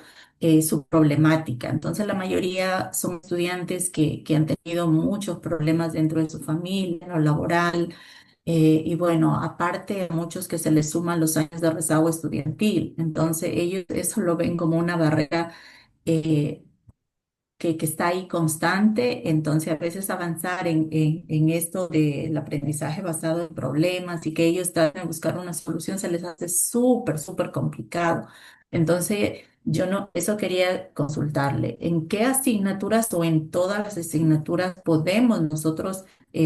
su problemática. Entonces la mayoría son estudiantes que han tenido muchos problemas dentro de su familia, en lo laboral, y bueno, aparte muchos que se les suman los años de rezago estudiantil. Entonces ellos eso lo ven como una barrera. eh, que está ahí constante, entonces a veces avanzar en esto del aprendizaje basado en problemas y que ellos traten de buscar una solución se les hace súper, súper complicado. Entonces, yo no, eso quería consultarle, ¿en qué asignaturas o en todas las asignaturas podemos nosotros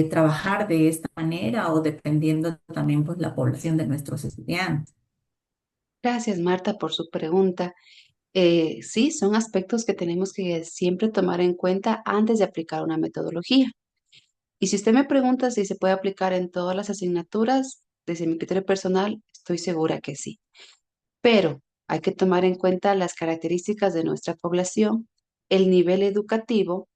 trabajar de esta manera o dependiendo también pues la población de nuestros estudiantes? Gracias, Marta, por su pregunta. Sí, son aspectos que tenemos que siempre tomar en cuenta antes de aplicar una metodología. Y si usted me pregunta si se puede aplicar en todas las asignaturas, desde mi criterio personal, estoy segura que sí. Pero hay que tomar en cuenta las características de nuestra población, el nivel educativo,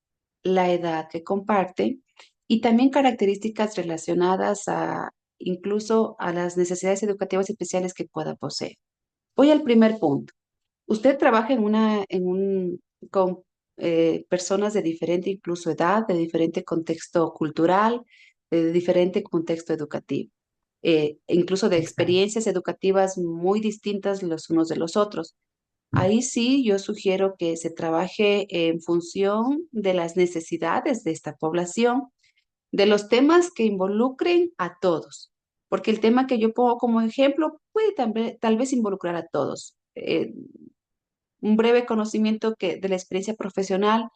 la edad que comparte y también características relacionadas a incluso a las necesidades educativas especiales que pueda poseer. Voy al primer punto. Usted trabaja con personas de diferente incluso edad, de diferente contexto cultural, de diferente contexto educativo, incluso de Exacto. experiencias educativas muy distintas los unos de los otros. Ahí sí yo sugiero que se trabaje en función de las necesidades de esta población, de los temas que involucren a todos, porque el tema que yo pongo como ejemplo puede tal vez involucrar a todos. Un breve conocimiento de la experiencia profesional.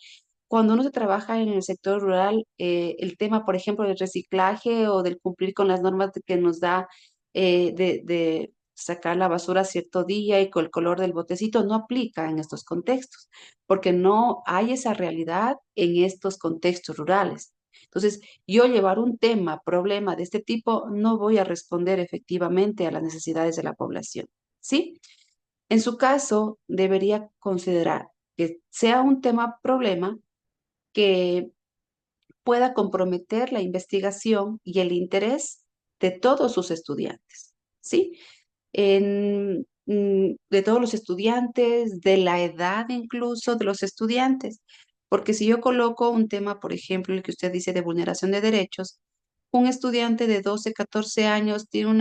Cuando uno se trabaja en el sector rural, el tema, por ejemplo, del reciclaje o del cumplir con las normas que nos da de sacar la basura a cierto día y con el color del botecito, no aplica en estos contextos, porque no hay esa realidad en estos contextos rurales. Entonces, yo llevar un tema, problema de este tipo, no voy a responder efectivamente a las necesidades de la población. ¿Sí? En su caso, debería considerar que sea un tema problema que pueda comprometer la investigación y el interés de todos sus estudiantes, ¿sí? De todos los estudiantes, de la edad incluso de los estudiantes. Porque si yo coloco un tema, por ejemplo, el que usted dice de vulneración de derechos, un estudiante de 12, 14 años tiene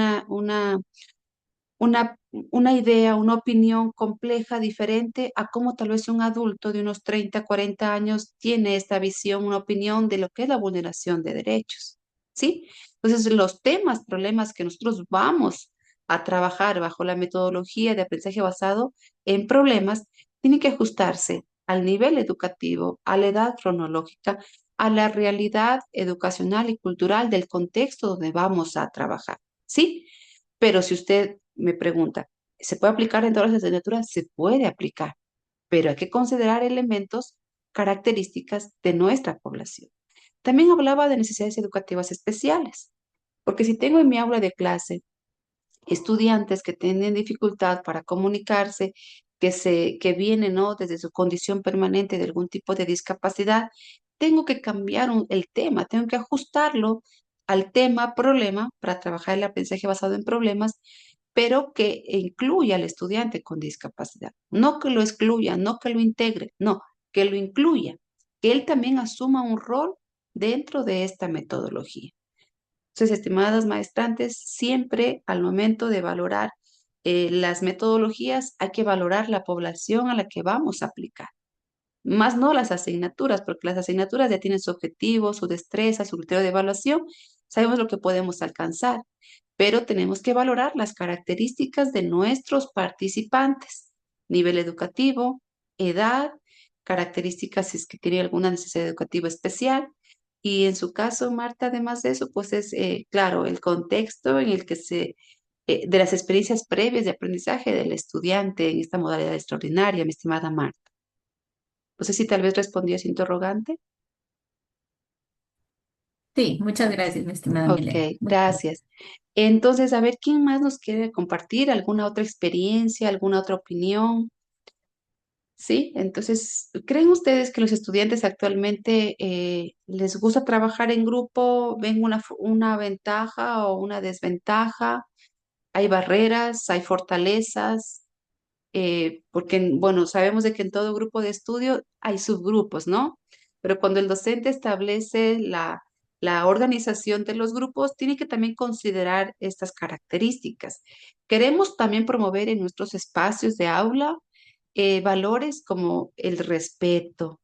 una idea, una opinión compleja, diferente a cómo tal vez un adulto de unos 30, 40 años tiene esta visión, una opinión de lo que es la vulneración de derechos, ¿sí? Entonces, los temas, problemas que nosotros vamos a trabajar bajo la metodología de aprendizaje basado en problemas, tienen que ajustarse al nivel educativo, a la edad cronológica, a la realidad educacional y cultural del contexto donde vamos a trabajar, ¿sí? Pero si usted me pregunta, ¿se puede aplicar en todas las asignaturas? Se puede aplicar, pero hay que considerar elementos, características de nuestra población. También hablaba de necesidades educativas especiales, porque si tengo en mi aula de clase estudiantes que tienen dificultad para comunicarse, que vienen, ¿no?, desde su condición permanente de algún tipo de discapacidad, tengo que cambiar el tema, tengo que ajustarlo al tema problema para trabajar el aprendizaje basado en problemas, pero que incluya al estudiante con discapacidad. No que lo excluya, no que lo integre, no, que lo incluya, que él también asuma un rol dentro de esta metodología. Entonces, estimadas maestrantes, siempre al momento de valorar las metodologías, hay que valorar la población a la que vamos a aplicar, más no las asignaturas, porque las asignaturas ya tienen su objetivo, su destreza, su criterio de evaluación, sabemos lo que podemos alcanzar, pero tenemos que valorar las características de nuestros participantes, nivel educativo, edad, características si es que tiene alguna necesidad educativa especial, Y en su caso, Marta, además de eso, pues es, claro, el contexto en el que de las experiencias previas de aprendizaje del estudiante en esta modalidad extraordinaria, mi estimada Marta. No sé si tal vez respondió a ese interrogante. Sí, muchas gracias, mi estimada Ok, Milena. Muy bien. gracias. Entonces, a ver, ¿quién más nos quiere compartir? ¿Alguna otra experiencia, alguna otra opinión? Sí, entonces, ¿creen ustedes que los estudiantes actualmente les gusta trabajar en grupo? ¿Ven una ventaja o una desventaja? ¿Hay barreras? ¿Hay fortalezas? Porque, bueno, sabemos de que en todo grupo de estudio hay subgrupos, ¿no? Pero cuando el docente establece la organización de los grupos, tiene que también considerar estas características. Queremos también promover en nuestros espacios de aula valores como el respeto,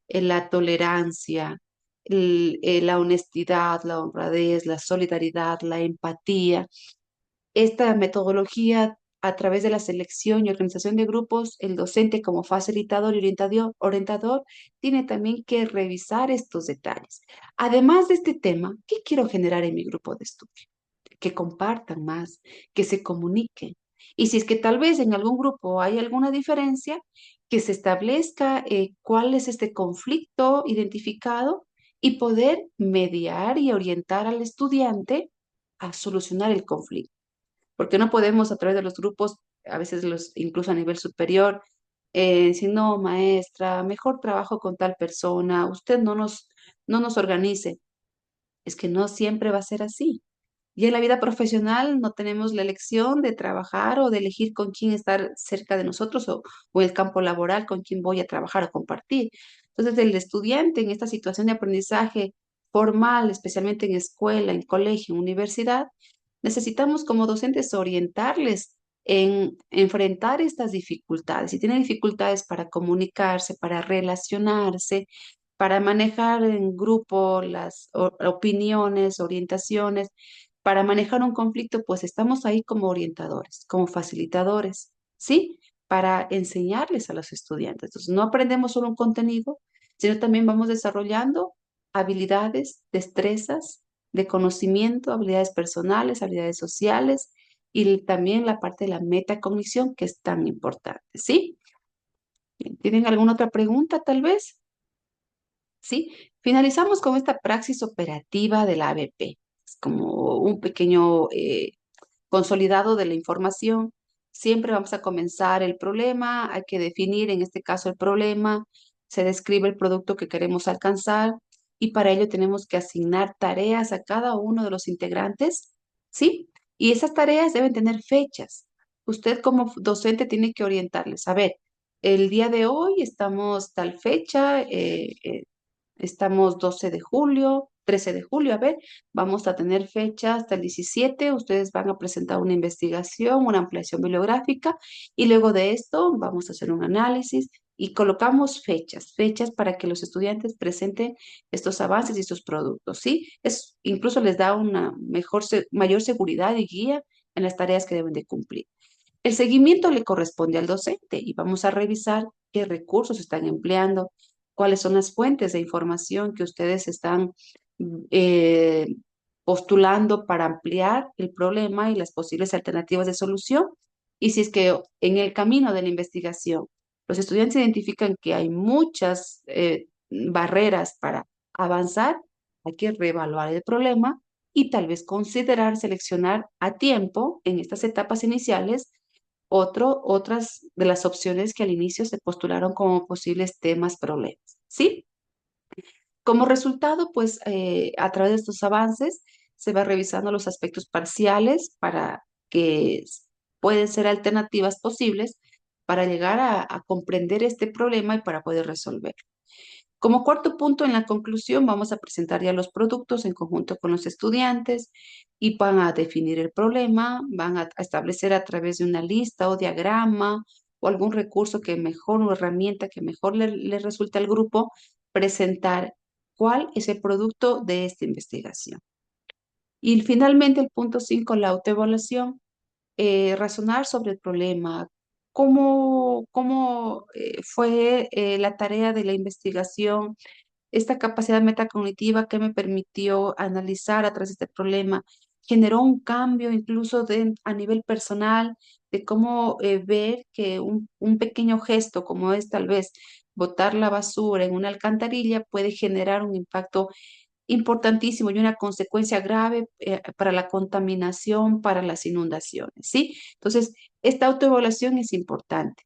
la tolerancia, la honestidad, la honradez, la solidaridad, la empatía. Esta metodología, a través de la selección y organización de grupos, el docente como facilitador y orientador tiene también que revisar estos detalles. Además de este tema, ¿qué quiero generar en mi grupo de estudio? Que compartan más, que se comuniquen. Y si es que tal vez en algún grupo hay alguna diferencia, que se establezca cuál es este conflicto identificado y poder mediar y orientar al estudiante a solucionar el conflicto, porque no podemos a través de los grupos, a veces incluso a nivel superior, decir, no, maestra, mejor trabajo con tal persona, usted no nos organice. Es que no siempre va a ser así. Y en la vida profesional no tenemos la elección de trabajar o de elegir con quién estar cerca de nosotros o el campo laboral con quién voy a trabajar o compartir. Entonces, el estudiante en esta situación de aprendizaje formal, especialmente en escuela, en colegio, en universidad, necesitamos como docentes orientarles en enfrentar estas dificultades. Si tiene dificultades para comunicarse, para relacionarse, para manejar en grupo las opiniones, orientaciones, para manejar un conflicto, pues estamos ahí como orientadores, como facilitadores, ¿sí? Para enseñarles a los estudiantes. Entonces, no aprendemos solo un contenido, sino también vamos desarrollando habilidades, destrezas de conocimiento, habilidades personales, habilidades sociales y también la parte de la metacognición que es tan importante, ¿sí? ¿Tienen alguna otra pregunta tal vez? ¿Sí? Finalizamos con esta praxis operativa de la ABP. Es como un pequeño consolidado de la información. Siempre vamos a comenzar el problema, hay que definir en este caso el problema, se describe el producto que queremos alcanzar y para ello tenemos que asignar tareas a cada uno de los integrantes, ¿sí? Y esas tareas deben tener fechas. Usted como docente tiene que orientarles. A ver, el día de hoy estamos tal fecha, estamos 12 de julio, 13 de julio, a ver, vamos a tener fecha hasta el 17, ustedes van a presentar una investigación, una ampliación bibliográfica y luego de esto vamos a hacer un análisis y colocamos fechas para que los estudiantes presenten estos avances y estos productos, ¿sí? Incluso les da una mayor seguridad y guía en las tareas que deben de cumplir. El seguimiento le corresponde al docente y vamos a revisar qué recursos están empleando, cuáles son las fuentes de información que ustedes están eh, postulando para ampliar el problema y las posibles alternativas de solución. Y si es que en el camino de la investigación los estudiantes identifican que hay muchas barreras para avanzar, hay que reevaluar el problema y tal vez considerar seleccionar a tiempo en estas etapas iniciales otras de las opciones que al inicio se postularon como posibles temas, problemas, ¿sí? Como resultado, pues a través de estos avances se va revisando los aspectos parciales para que pueden ser alternativas posibles para llegar a comprender este problema y para poder resolver. Como cuarto punto, en la conclusión, vamos a presentar ya los productos en conjunto con los estudiantes y van a definir el problema, van a establecer a través de una lista o diagrama o algún recurso que mejor o herramienta que mejor le resulte al grupo, presentar cuál es el producto de esta investigación. Y finalmente, el punto 5, la autoevaluación, razonar sobre el problema, cómo fue la tarea de la investigación, esta capacidad metacognitiva que me permitió analizar a través de este problema generó un cambio incluso a nivel personal de cómo ver que un pequeño gesto como es tal vez botar la basura en una alcantarilla puede generar un impacto importantísimo y una consecuencia grave para la contaminación, para las inundaciones, ¿sí? Entonces, esta autoevaluación es importante.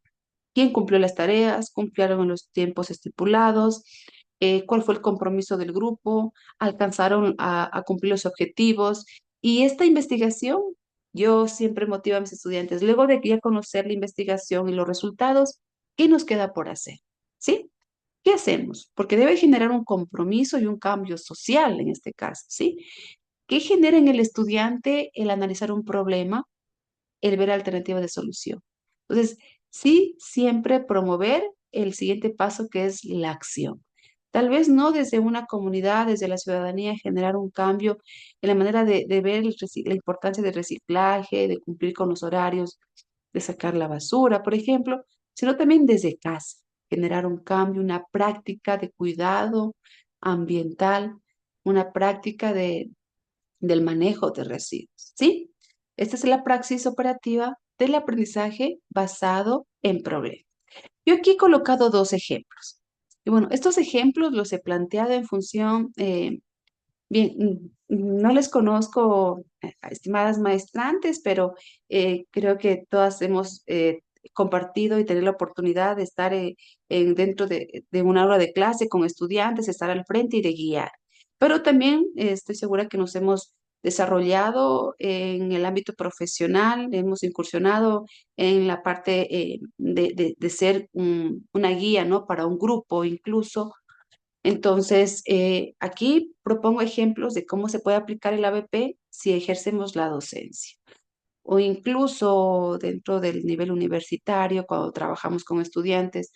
¿Quién cumplió las tareas? ¿Cumplieron en los tiempos estipulados? ¿Cuál fue el compromiso del grupo? ¿Alcanzaron a cumplir los objetivos? Y esta investigación, yo siempre motivo a mis estudiantes, luego de ya conocer la investigación y los resultados, ¿qué nos queda por hacer? ¿Sí? ¿Qué hacemos? Porque debe generar un compromiso y un cambio social en este caso, ¿sí? ¿Qué genera en el estudiante el analizar un problema, el ver alternativas de solución? Entonces, sí, siempre promover el siguiente paso que es la acción. Tal vez no desde una comunidad, desde la ciudadanía, generar un cambio en la manera de ver la importancia del reciclaje, de cumplir con los horarios, de sacar la basura, por ejemplo, sino también desde casa, generar un cambio, una práctica de cuidado ambiental, una práctica del manejo de residuos, ¿sí? Esta es la praxis operativa del aprendizaje basado en problemas. Yo aquí he colocado dos ejemplos. Y bueno, estos ejemplos los he planteado en función, bien, no les conozco, estimadas maestrantes, pero creo que todas hemos compartido y tenido la oportunidad de estar dentro de una aula de clase con estudiantes, estar al frente y de guiar. Pero también estoy segura que nos hemos desarrollado en el ámbito profesional, hemos incursionado en la parte de ser una guía, ¿no? Para un grupo incluso. Entonces, aquí propongo ejemplos de cómo se puede aplicar el ABP si ejercemos la docencia o incluso dentro del nivel universitario, cuando trabajamos con estudiantes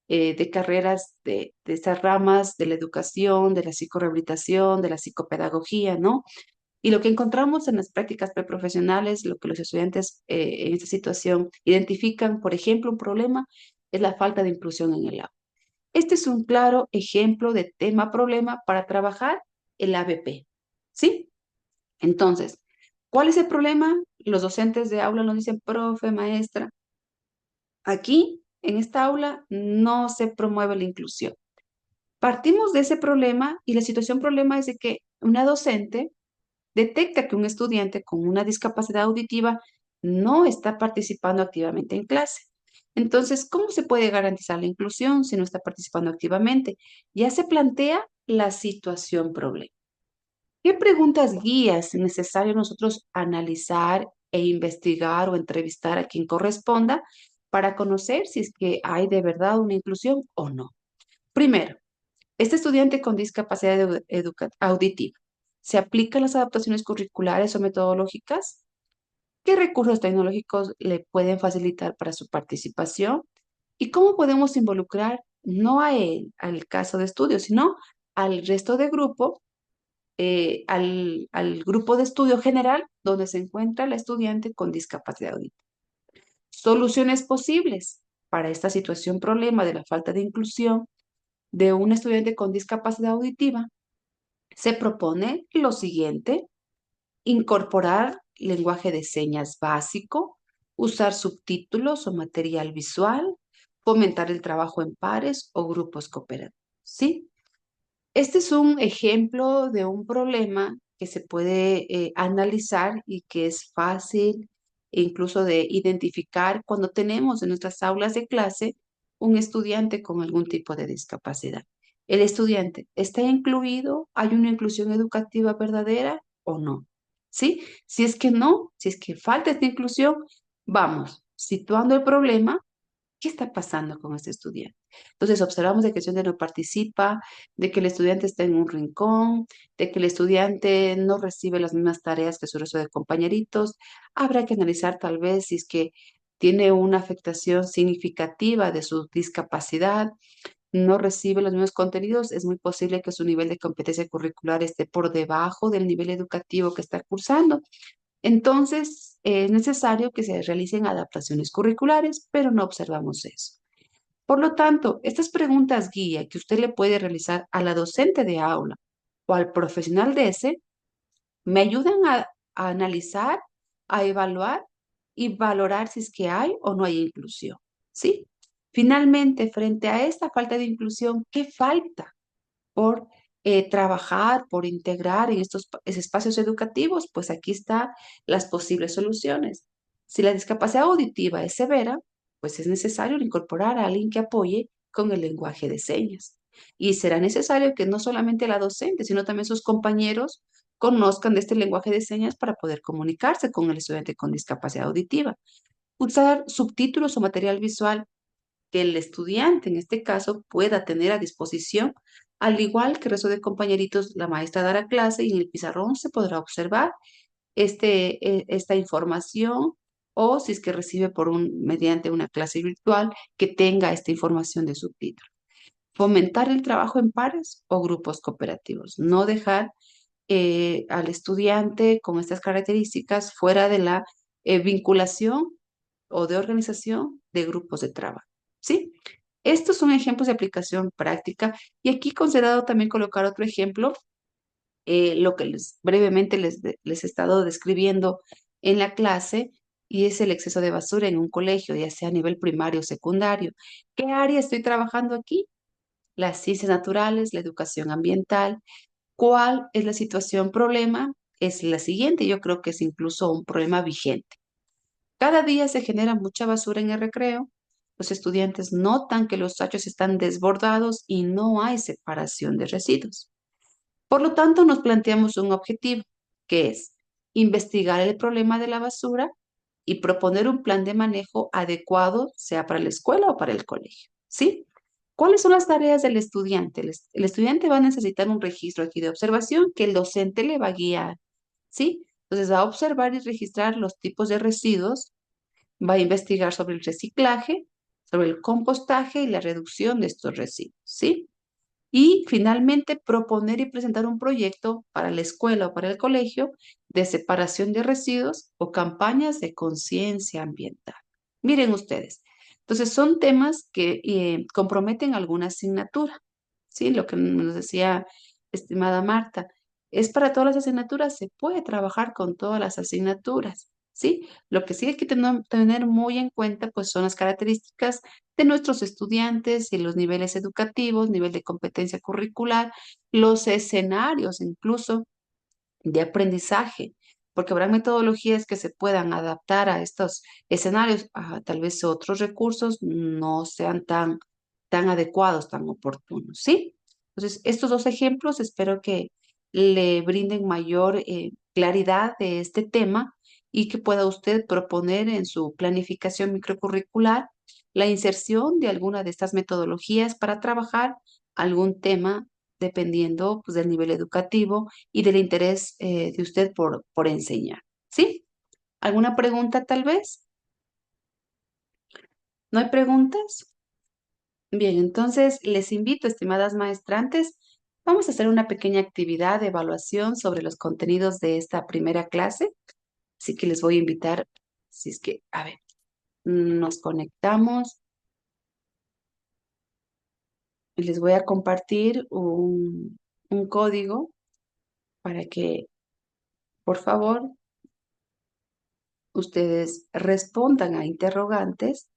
de carreras de estas ramas de la educación, de la psicorehabilitación, de la psicopedagogía, ¿no? Y lo que encontramos en las prácticas preprofesionales, lo que los estudiantes en esta situación identifican, por ejemplo, un problema es la falta de inclusión en el aula. Este es un claro ejemplo de tema-problema para trabajar el ABP, ¿sí? Entonces, ¿cuál es el problema? Los docentes de aula nos dicen, profe, maestra, aquí en esta aula no se promueve la inclusión. Partimos de ese problema y la situación problema es de que una docente detecta que un estudiante con una discapacidad auditiva no está participando activamente en clase. Entonces, ¿cómo se puede garantizar la inclusión si no está participando activamente? Ya se plantea la situación problema. ¿Qué preguntas guías es necesario nosotros analizar e investigar o entrevistar a quien corresponda para conocer si es que hay de verdad una inclusión o no? Primero, este estudiante con discapacidad auditiva, ¿se aplican las adaptaciones curriculares o metodológicas? ¿Qué recursos tecnológicos le pueden facilitar para su participación? ¿Y cómo podemos involucrar no a él, al caso de estudio, sino al resto de grupo, al grupo de estudio general donde se encuentra la estudiante con discapacidad auditiva? Soluciones posibles para esta situación problema de la falta de inclusión de un estudiante con discapacidad auditiva. Se propone lo siguiente: incorporar lenguaje de señas básico, usar subtítulos o material visual, fomentar el trabajo en pares o grupos cooperativos, ¿sí? Este es un ejemplo de un problema que se puede analizar y que es fácil incluso de identificar cuando tenemos en nuestras aulas de clase un estudiante con algún tipo de discapacidad. ¿El estudiante está incluido? ¿Hay una inclusión educativa verdadera o no? ¿Sí? Si es que no, si es que falta esta inclusión, vamos situando el problema. ¿Qué está pasando con este estudiante? Entonces observamos de que el estudiante no participa, de que el estudiante está en un rincón, de que el estudiante no recibe las mismas tareas que su resto de compañeritos. Habrá que analizar tal vez si es que tiene una afectación significativa de su discapacidad, no recibe los mismos contenidos. Es muy posible que su nivel de competencia curricular esté por debajo del nivel educativo que está cursando. Entonces, es necesario que se realicen adaptaciones curriculares, pero no observamos eso. Por lo tanto, estas preguntas guía que usted le puede realizar a la docente de aula o al profesional de ese me ayudan a analizar, a evaluar y valorar si es que hay o no hay inclusión. ¿Sí? Finalmente, frente a esta falta de inclusión, ¿qué falta por trabajar, por integrar en estos espacios educativos? Pues aquí están las posibles soluciones. Si la discapacidad auditiva es severa, pues es necesario incorporar a alguien que apoye con el lenguaje de señas. Y será necesario que no solamente la docente, sino también sus compañeros conozcan de este lenguaje de señas para poder comunicarse con el estudiante con discapacidad auditiva. Usar subtítulos o material visual que el estudiante, en este caso, pueda tener a disposición, al igual que el resto de compañeritos, la maestra dará clase y en el pizarrón se podrá observar esta información o si es que recibe mediante una clase virtual que tenga esta información de subtítulo. Fomentar el trabajo en pares o grupos cooperativos. No dejar al estudiante con estas características fuera de la vinculación o de organización de grupos de trabajo. ¿Sí? Estos son ejemplos de aplicación práctica y aquí he considerado también colocar otro ejemplo, lo que brevemente les he estado describiendo en la clase y es el exceso de basura en un colegio, ya sea a nivel primario o secundario. ¿Qué área estoy trabajando aquí? Las ciencias naturales, la educación ambiental. ¿Cuál es la situación problema? Es la siguiente, yo creo que es incluso un problema vigente. Cada día se genera mucha basura en el recreo. Los estudiantes notan que los tachos están desbordados y no hay separación de residuos. Por lo tanto, nos planteamos un objetivo, que es investigar el problema de la basura y proponer un plan de manejo adecuado, sea para la escuela o para el colegio. ¿Sí? ¿Cuáles son las tareas del estudiante? El estudiante va a necesitar un registro aquí de observación que el docente le va a guiar. ¿Sí? Entonces va a observar y registrar los tipos de residuos, va a investigar sobre el reciclaje, sobre el compostaje y la reducción de estos residuos. ¿Sí? Y finalmente, proponer y presentar un proyecto para la escuela o para el colegio de separación de residuos o campañas de conciencia ambiental. Miren ustedes, entonces son temas que comprometen alguna asignatura, ¿sí? Lo que nos decía estimada Marta, es para todas las asignaturas, se puede trabajar con todas las asignaturas, ¿sí? Lo que sí hay que tener muy en cuenta, pues son las características de nuestros estudiantes y los niveles educativos, nivel de competencia curricular, los escenarios incluso de aprendizaje, porque habrá metodologías que se puedan adaptar a estos escenarios, tal vez otros recursos no sean tan adecuados, tan oportunos, ¿sí? Entonces, estos dos ejemplos espero que le brinden mayor claridad de este tema y que pueda usted proponer en su planificación microcurricular la inserción de alguna de estas metodologías para trabajar algún tema dependiendo pues, del nivel educativo y del interés de usted por enseñar. ¿Sí? ¿Alguna pregunta tal vez? ¿No hay preguntas? Bien, entonces les invito, estimadas maestrantes, vamos a hacer una pequeña actividad de evaluación sobre los contenidos de esta primera clase. Así que les voy a invitar, si es que, a ver, nos conectamos. Les voy a compartir un código para que, por favor, ustedes respondan a interrogantes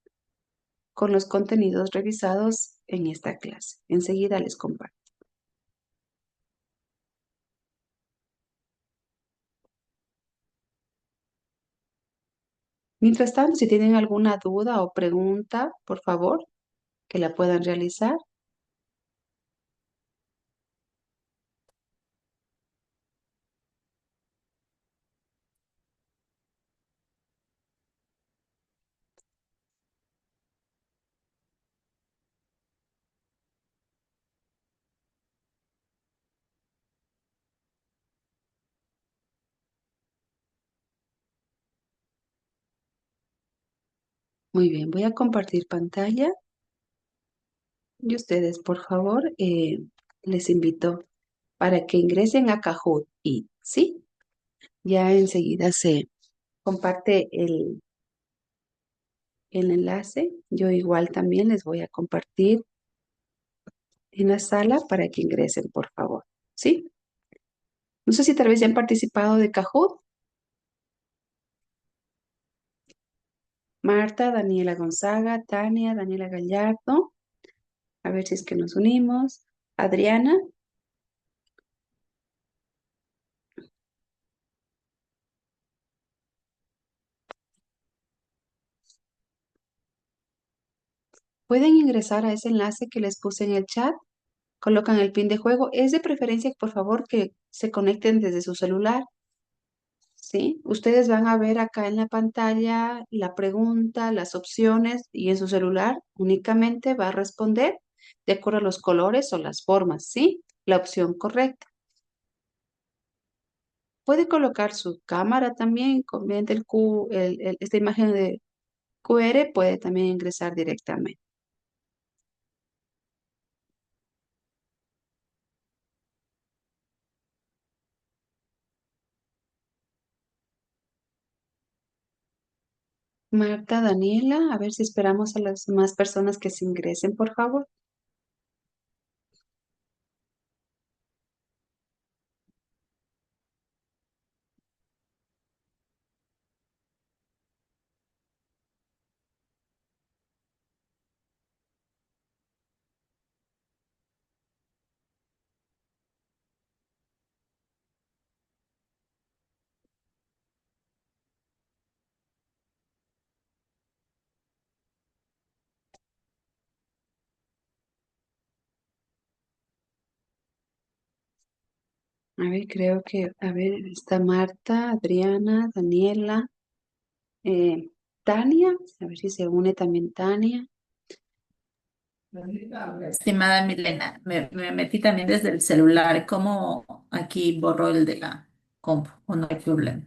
con los contenidos revisados en esta clase. Enseguida les comparto. Mientras tanto, si tienen alguna duda o pregunta, por favor, que la puedan realizar. Muy bien, voy a compartir pantalla y ustedes, por favor, les invito para que ingresen a Kahoot y, ¿sí? Ya enseguida se comparte el enlace. Yo igual también les voy a compartir en la sala para que ingresen, por favor. ¿Sí? No sé si tal vez ya han participado de Kahoot. Marta, Daniela Gonzaga, Tania, Daniela Gallardo. A ver si es que nos unimos. Adriana. Pueden ingresar a ese enlace que les puse en el chat. Colocan el pin de juego. Es de preferencia, por favor, que se conecten desde su celular. ¿Sí? Ustedes van a ver acá en la pantalla la pregunta, las opciones y en su celular únicamente va a responder de acuerdo a los colores o las formas, ¿sí? La opción correcta. Puede colocar su cámara también, mediante esta imagen de QR, puede también ingresar directamente. Marta, Daniela, a ver si esperamos a las más personas que se ingresen, por favor. A ver, creo que, a ver, está Marta, Adriana, Daniela, Tania, a ver si se une también Tania. Estimada Milena, me metí también desde el celular. ¿Cómo aquí borro el de la compu? ¿O no hay problema?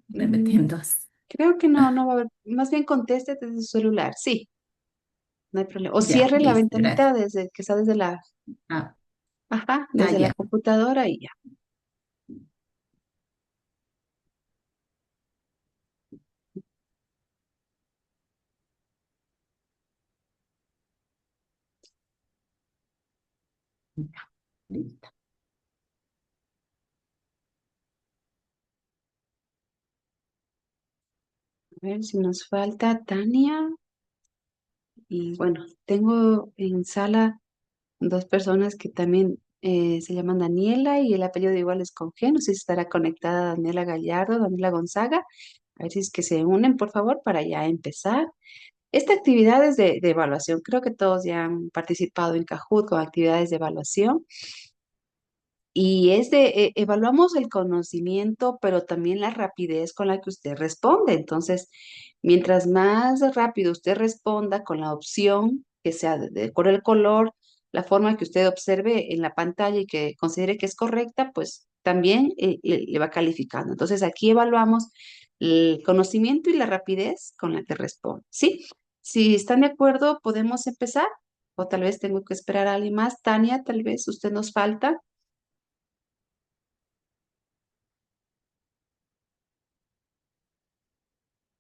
Me metí en Mm, dos. creo que no, no va a haber, más bien conteste desde su celular, sí, no hay problema. O Ya, cierre la listo, ventanita gracias. desde que está desde la, Ah, ajá, desde la ya. computadora y ya. Listo. A ver si nos falta Tania. Y bueno, tengo en sala dos personas que también se llaman Daniela y el apellido de igual es con G. No sé si estará conectada Daniela Gallardo, Daniela Gonzaga. A ver si es que se unen, por favor, para ya empezar. Esta actividad es de evaluación. Creo que todos ya han participado en Kahoot con actividades de evaluación. Y evaluamos el conocimiento, pero también la rapidez con la que usted responde. Entonces, mientras más rápido usted responda con la opción que sea de acuerdo al color, la forma que usted observe en la pantalla y que considere que es correcta, pues también le va calificando. Entonces, aquí evaluamos el conocimiento y la rapidez con la que responde. ¿Sí? Si están de acuerdo, podemos empezar. O tal vez tengo que esperar a alguien más. Tania, tal vez usted nos falta.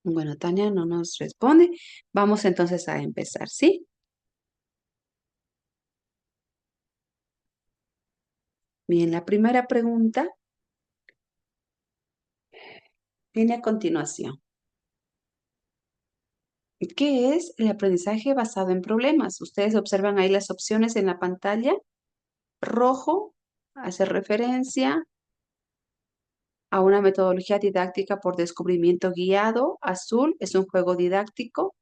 Bueno, Tania no nos responde. Vamos entonces a empezar, ¿sí? Bien, la primera pregunta viene a continuación. ¿Qué es el aprendizaje basado en problemas? Ustedes observan ahí las opciones en la pantalla. Rojo hace referencia a una metodología didáctica por descubrimiento guiado. Azul es un juego didáctico.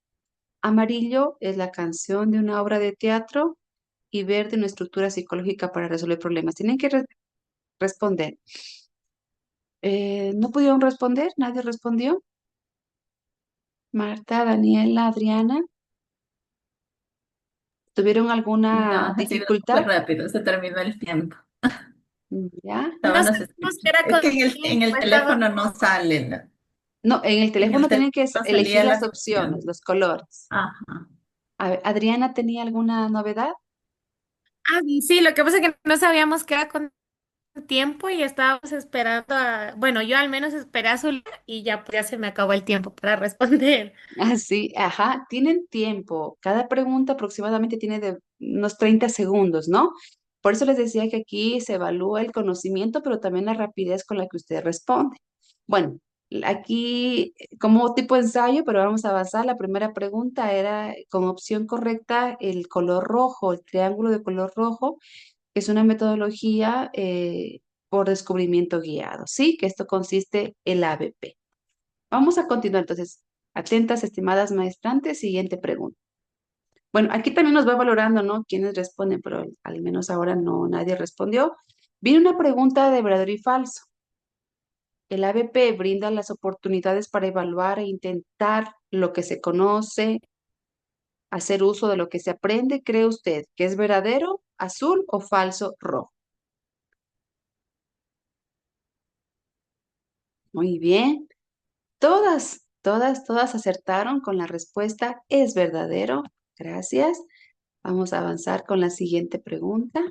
Amarillo es la canción de una obra de teatro. Y verde una estructura psicológica para resolver problemas. Tienen que responder. ¿No pudieron responder? ¿Nadie respondió? Marta, Daniela, Adriana, ¿tuvieron alguna No, ha sido dificultad? súper rápido, se terminó el tiempo. ¿Ya? No Estábamos sabemos que era Es con que en el pues estaba. teléfono no sale, ¿no? No, en el En el teléfono tienen que teléfono elegir salía las la opciones, opción. los colores. Ajá. A ver, ¿Adriana tenía alguna novedad? Ah, sí, lo que pasa es que no sabíamos que era con. tiempo y estábamos esperando bueno, yo al menos esperé a su y ya, pues, ya se me acabó el tiempo para responder. Así, ajá, tienen tiempo. Cada pregunta aproximadamente tiene de unos 30 segundos, ¿no? Por eso les decía que aquí se evalúa el conocimiento, pero también la rapidez con la que usted responde. Bueno, aquí como tipo ensayo, pero vamos a avanzar. La primera pregunta era con opción correcta el color rojo, el triángulo de color rojo, que es una metodología por descubrimiento guiado, ¿sí? Que esto consiste el ABP. Vamos a continuar entonces. Atentas, estimadas maestrantes, siguiente pregunta. Bueno, aquí también nos va valorando, ¿no? Quiénes responden, pero al menos ahora no, nadie respondió. Viene una pregunta de verdadero y falso. El ABP brinda las oportunidades para evaluar e intentar lo que se conoce, hacer uso de lo que se aprende. ¿Cree usted que es verdadero, azul o falso, rojo? Muy bien. Todas acertaron con la respuesta es verdadero. Gracias. Vamos a avanzar con la siguiente pregunta.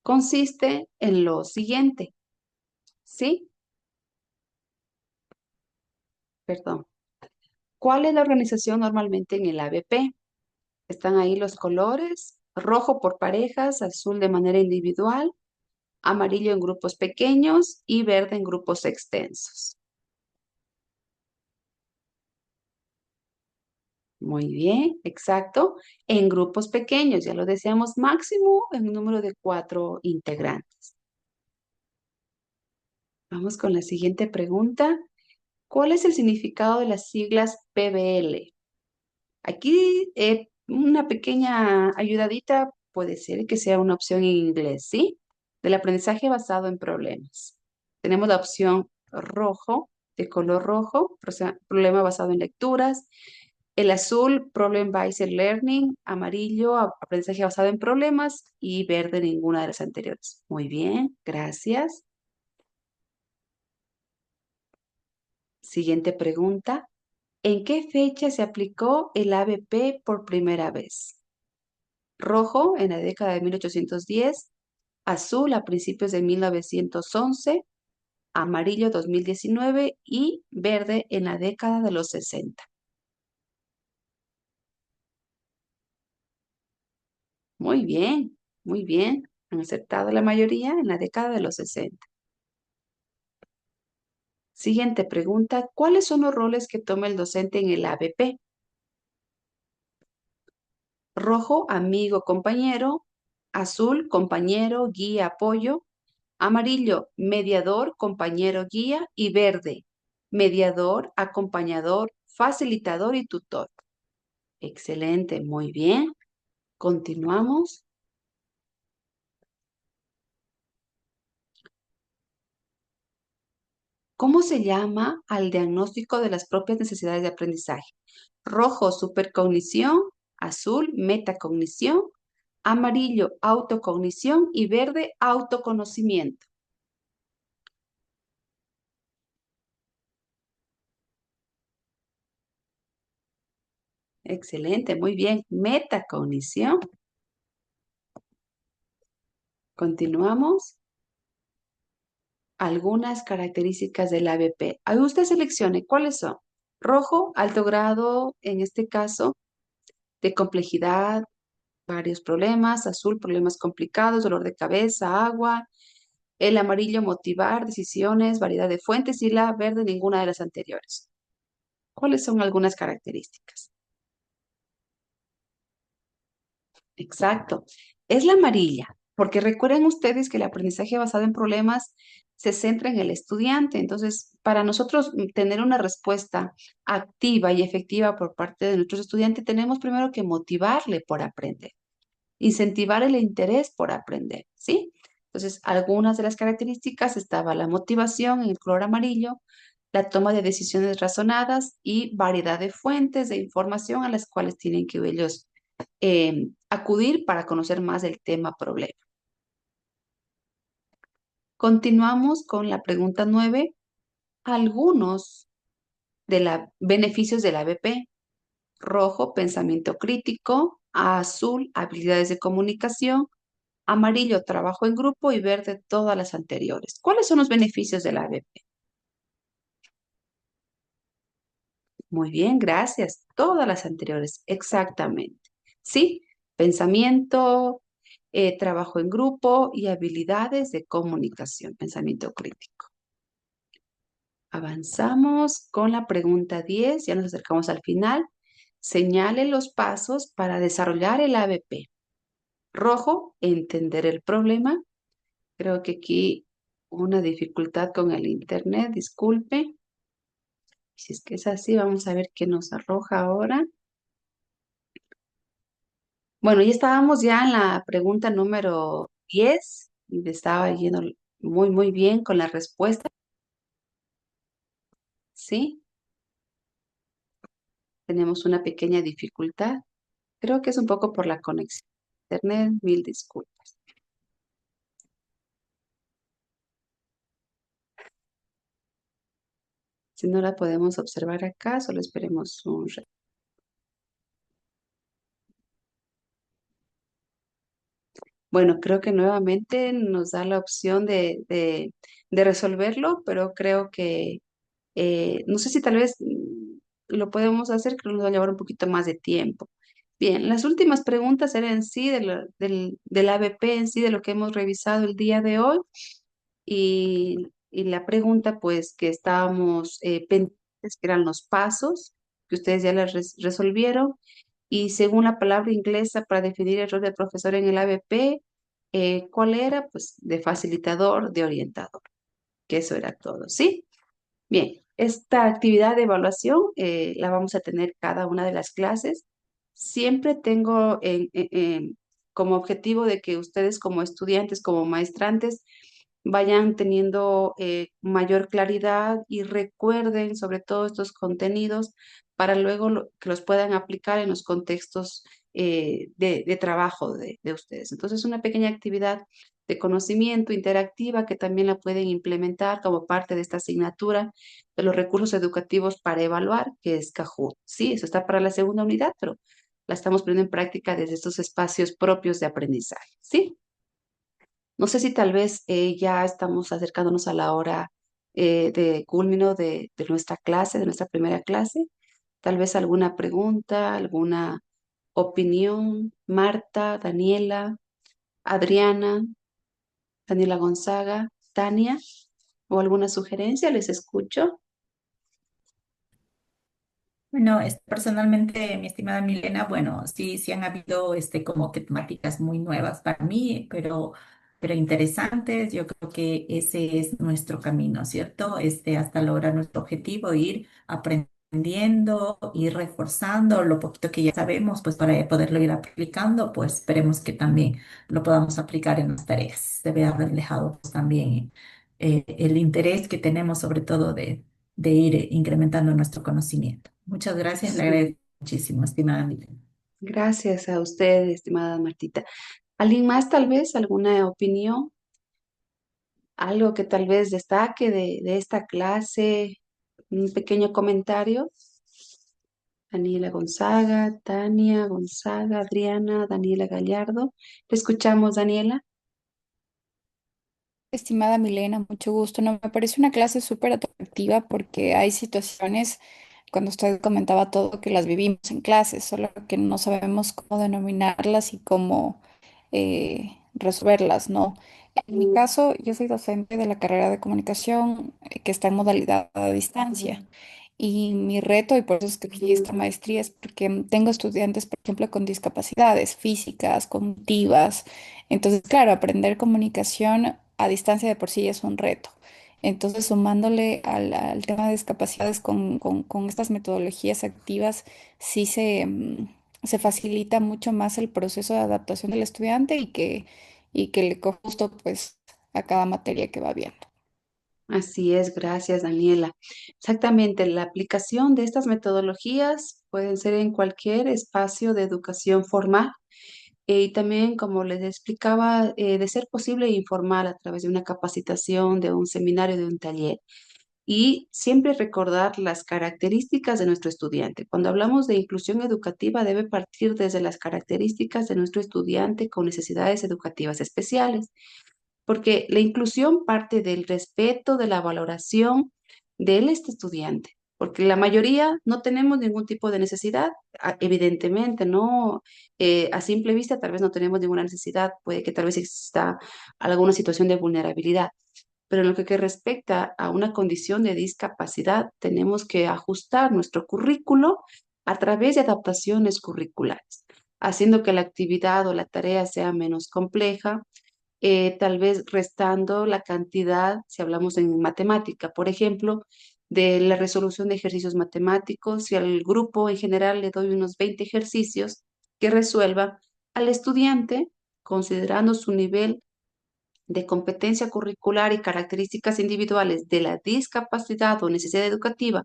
Consiste en lo siguiente, ¿sí? Perdón. ¿Cuál es la organización normalmente en el ABP? Están ahí los colores, rojo por parejas, azul de manera individual, amarillo en grupos pequeños y verde en grupos extensos. Muy bien, exacto. En grupos pequeños, ya lo decíamos, máximo en un número de 4 integrantes. Vamos con la siguiente pregunta. ¿Cuál es el significado de las siglas PBL? Aquí una pequeña ayudadita puede ser que sea una opción en inglés, ¿sí? Del aprendizaje basado en problemas. Tenemos la opción rojo, de color rojo, o sea, problema basado en lecturas. El azul, Problem Based Learning. Amarillo, aprendizaje basado en problemas. Y verde, ninguna de las anteriores. Muy bien, gracias. Siguiente pregunta. ¿En qué fecha se aplicó el ABP por primera vez? Rojo en la década de 1810, azul a principios de 1911, amarillo 2019 y verde en la década de los 60. Muy bien, muy bien. Han aceptado la mayoría en la década de los 60. Siguiente pregunta. ¿Cuáles son los roles que toma el docente en el ABP? Rojo, amigo, compañero. Azul, compañero, guía, apoyo. Amarillo, mediador, compañero, guía. Y verde, mediador, acompañador, facilitador y tutor. Excelente, muy bien. Continuamos. ¿Cómo se llama al diagnóstico de las propias necesidades de aprendizaje? Rojo, supercognición. Azul, metacognición. Amarillo, autocognición. Y verde, autoconocimiento. Excelente, muy bien. Metacognición. Continuamos. Algunas características del ABP. Ahí usted seleccione cuáles son. Rojo, alto grado, en este caso, de complejidad, varios problemas. Azul, problemas complicados, dolor de cabeza, agua. El amarillo, motivar, decisiones, variedad de fuentes. Y la verde, ninguna de las anteriores. ¿Cuáles son algunas características? Exacto. Es la amarilla, porque recuerden ustedes que el aprendizaje basado en problemas se centra en el estudiante. Entonces, para nosotros tener una respuesta activa y efectiva por parte de nuestros estudiantes, tenemos primero que motivarle por aprender, incentivar el interés por aprender, ¿sí? Entonces, algunas de las características estaba la motivación en el color amarillo, la toma de decisiones razonadas y variedad de fuentes de información a las cuales tienen que ellos acudir para conocer más del tema problema. Continuamos con la pregunta 9. Algunos de los beneficios del ABP. Rojo, pensamiento crítico. Azul, habilidades de comunicación. Amarillo, trabajo en grupo y verde, todas las anteriores. ¿Cuáles son los beneficios de la ABP? Muy bien, gracias. Todas las anteriores, exactamente. Sí, pensamiento, trabajo en grupo y habilidades de comunicación, pensamiento crítico. Avanzamos con la pregunta 10, ya nos acercamos al final. Señale los pasos para desarrollar el ABP. Rojo, entender el problema. Creo que aquí una dificultad con el internet, disculpe. Si es que es así, vamos a ver qué nos arroja ahora. Bueno, ya estábamos ya en la pregunta número 10 y me estaba yendo muy bien con la respuesta. Sí, tenemos una pequeña dificultad. Creo que es un poco por la conexión a internet, mil disculpas. Si no la podemos observar acá, solo esperemos un rato. Bueno, creo que nuevamente nos da la opción de resolverlo, pero creo que no sé si tal vez lo podemos hacer, que nos va a llevar un poquito más de tiempo. Bien, las últimas preguntas eran en sí del ABP, en sí de lo que hemos revisado el día de hoy. Y la pregunta, pues, que estábamos pendientes, que eran los pasos, que ustedes ya las resolvieron. Y según la palabra inglesa para definir el rol del profesor en el ABP, ¿cuál era? Pues de facilitador, de orientador, que eso era todo, ¿sí? Bien, esta actividad de evaluación la vamos a tener cada una de las clases. Siempre tengo como objetivo de que ustedes como estudiantes, como maestrantes, vayan teniendo mayor claridad y recuerden sobre todo estos contenidos para luego que los puedan aplicar en los contextos de trabajo de ustedes. Entonces, una pequeña actividad de conocimiento interactiva que también la pueden implementar como parte de esta asignatura de los recursos educativos para evaluar, que es Kahoot. Sí, eso está para la segunda unidad, pero la estamos poniendo en práctica desde estos espacios propios de aprendizaje. ¿Sí? No sé si tal vez ya estamos acercándonos a la hora de culmino de nuestra clase, de nuestra primera clase. Tal vez alguna pregunta, alguna opinión. Marta, Daniela, Adriana, Daniela Gonzaga, Tania, o alguna sugerencia, les escucho. Bueno, personalmente, mi estimada Milena, bueno, sí han habido como que temáticas muy nuevas para mí, pero interesantes. Yo creo que ese es nuestro camino, ¿cierto? Hasta lograr nuestro objetivo, ir aprendiendo, ir reforzando lo poquito que ya sabemos, pues para poderlo ir aplicando, pues esperemos que también lo podamos aplicar en las tareas. Se vea reflejado pues, también el interés que tenemos, sobre todo de ir incrementando nuestro conocimiento. Muchas gracias, le Sí. agradezco muchísimo, estimada Miriam. Gracias a usted, estimada Martita. ¿Alguien más tal vez? ¿Alguna opinión? ¿Algo que tal vez destaque de esta clase? ¿Un pequeño comentario? Daniela Gonzaga, Tania Gonzaga, Adriana, Daniela Gallardo. Te escuchamos, Daniela. Estimada Milena, mucho gusto. No, me parece una clase súper atractiva porque hay situaciones, cuando usted comentaba todo, que las vivimos en clases, solo que no sabemos cómo denominarlas y cómo resolverlas, ¿no? En mi caso, yo soy docente de la carrera de comunicación que está en modalidad a distancia. Y mi reto, y por eso escogí esta maestría, es porque tengo estudiantes, por ejemplo, con discapacidades físicas, cognitivas. Entonces, claro, aprender comunicación a distancia de por sí es un reto. Entonces, sumándole al tema de discapacidades con estas metodologías activas, sí se facilita mucho más el proceso de adaptación del estudiante y que le coja justo pues a cada materia que va viendo. Así es, gracias, Daniela. Exactamente, la aplicación de estas metodologías pueden ser en cualquier espacio de educación formal y también, como les explicaba, de ser posible informal a través de una capacitación, de un seminario, de un taller. y siempre recordar las características de nuestro estudiante. Cuando hablamos de inclusión educativa, debe partir desde las características de nuestro estudiante con necesidades educativas especiales, porque la inclusión parte del respeto, de la valoración de este estudiante, porque la mayoría no tenemos ningún tipo de necesidad, evidentemente, ¿no? A simple vista tal vez no tenemos ninguna necesidad, puede que tal vez exista alguna situación de vulnerabilidad, pero en lo que respecta a una condición de discapacidad, tenemos que ajustar nuestro currículo a través de adaptaciones curriculares, haciendo que la actividad o la tarea sea menos compleja, tal vez restando la cantidad, si hablamos en matemática, por ejemplo, de la resolución de ejercicios matemáticos, si al grupo en general le doy unos 20 ejercicios que resuelva, al estudiante, considerando su nivel de competencia curricular y características individuales de la discapacidad o necesidad educativa,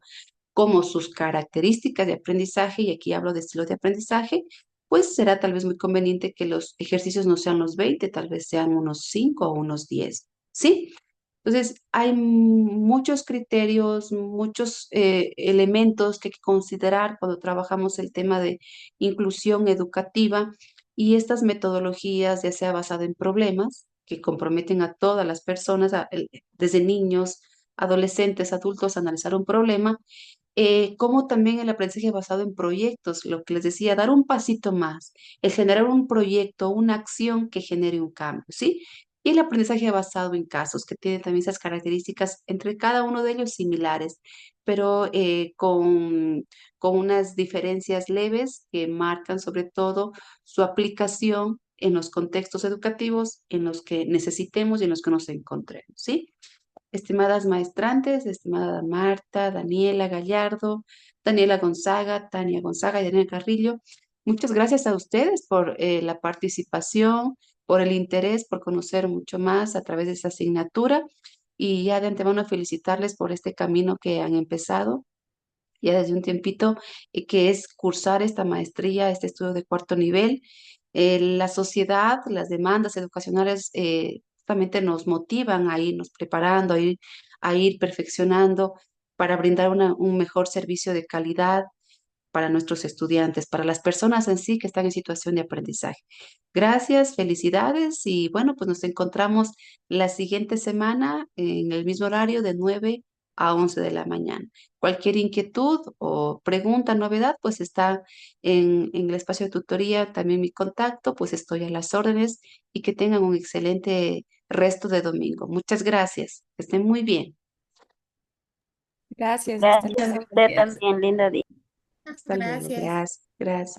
como sus características de aprendizaje, y aquí hablo de estilo de aprendizaje, pues será tal vez muy conveniente que los ejercicios no sean los 20, tal vez sean unos 5 o unos 10, ¿sí? Entonces, hay muchos criterios, muchos elementos que hay que considerar cuando trabajamos el tema de inclusión educativa, y estas metodologías, ya sea basada en problemas que comprometen a todas las personas, desde niños, adolescentes, adultos, a analizar un problema, como también el aprendizaje basado en proyectos, lo que les decía, dar un pasito más, el generar un proyecto, una acción que genere un cambio, ¿sí? Y el aprendizaje basado en casos, que tiene también esas características entre cada uno de ellos similares, pero con unas diferencias leves que marcan sobre todo su aplicación en los contextos educativos en los que necesitemos y en los que nos encontremos, ¿sí? Estimadas maestrantes, estimada Marta, Daniela Gallardo, Daniela Gonzaga, Tania Gonzaga y Daniela Carrillo, muchas gracias a ustedes por la participación, por el interés, por conocer mucho más a través de esta asignatura, y ya de antemano felicitarles por este camino que han empezado ya desde un tiempito, que es cursar esta maestría, este estudio de cuarto nivel. La sociedad, las demandas educacionales justamente nos motivan a irnos preparando, a ir perfeccionando para brindar un mejor servicio de calidad para nuestros estudiantes, para las personas en sí que están en situación de aprendizaje. Gracias, felicidades, y bueno, pues nos encontramos la siguiente semana en el mismo horario de 9 a 11 de la mañana. Cualquier inquietud o pregunta, novedad, pues está en el espacio de tutoría, también mi contacto, pues estoy a las órdenes, y que tengan un excelente resto de domingo. Muchas gracias, que estén muy bien. Gracias, hasta Gracias a luego. usted Gracias. también, lindo día. Hasta luego, Gracias. gracias, gracias.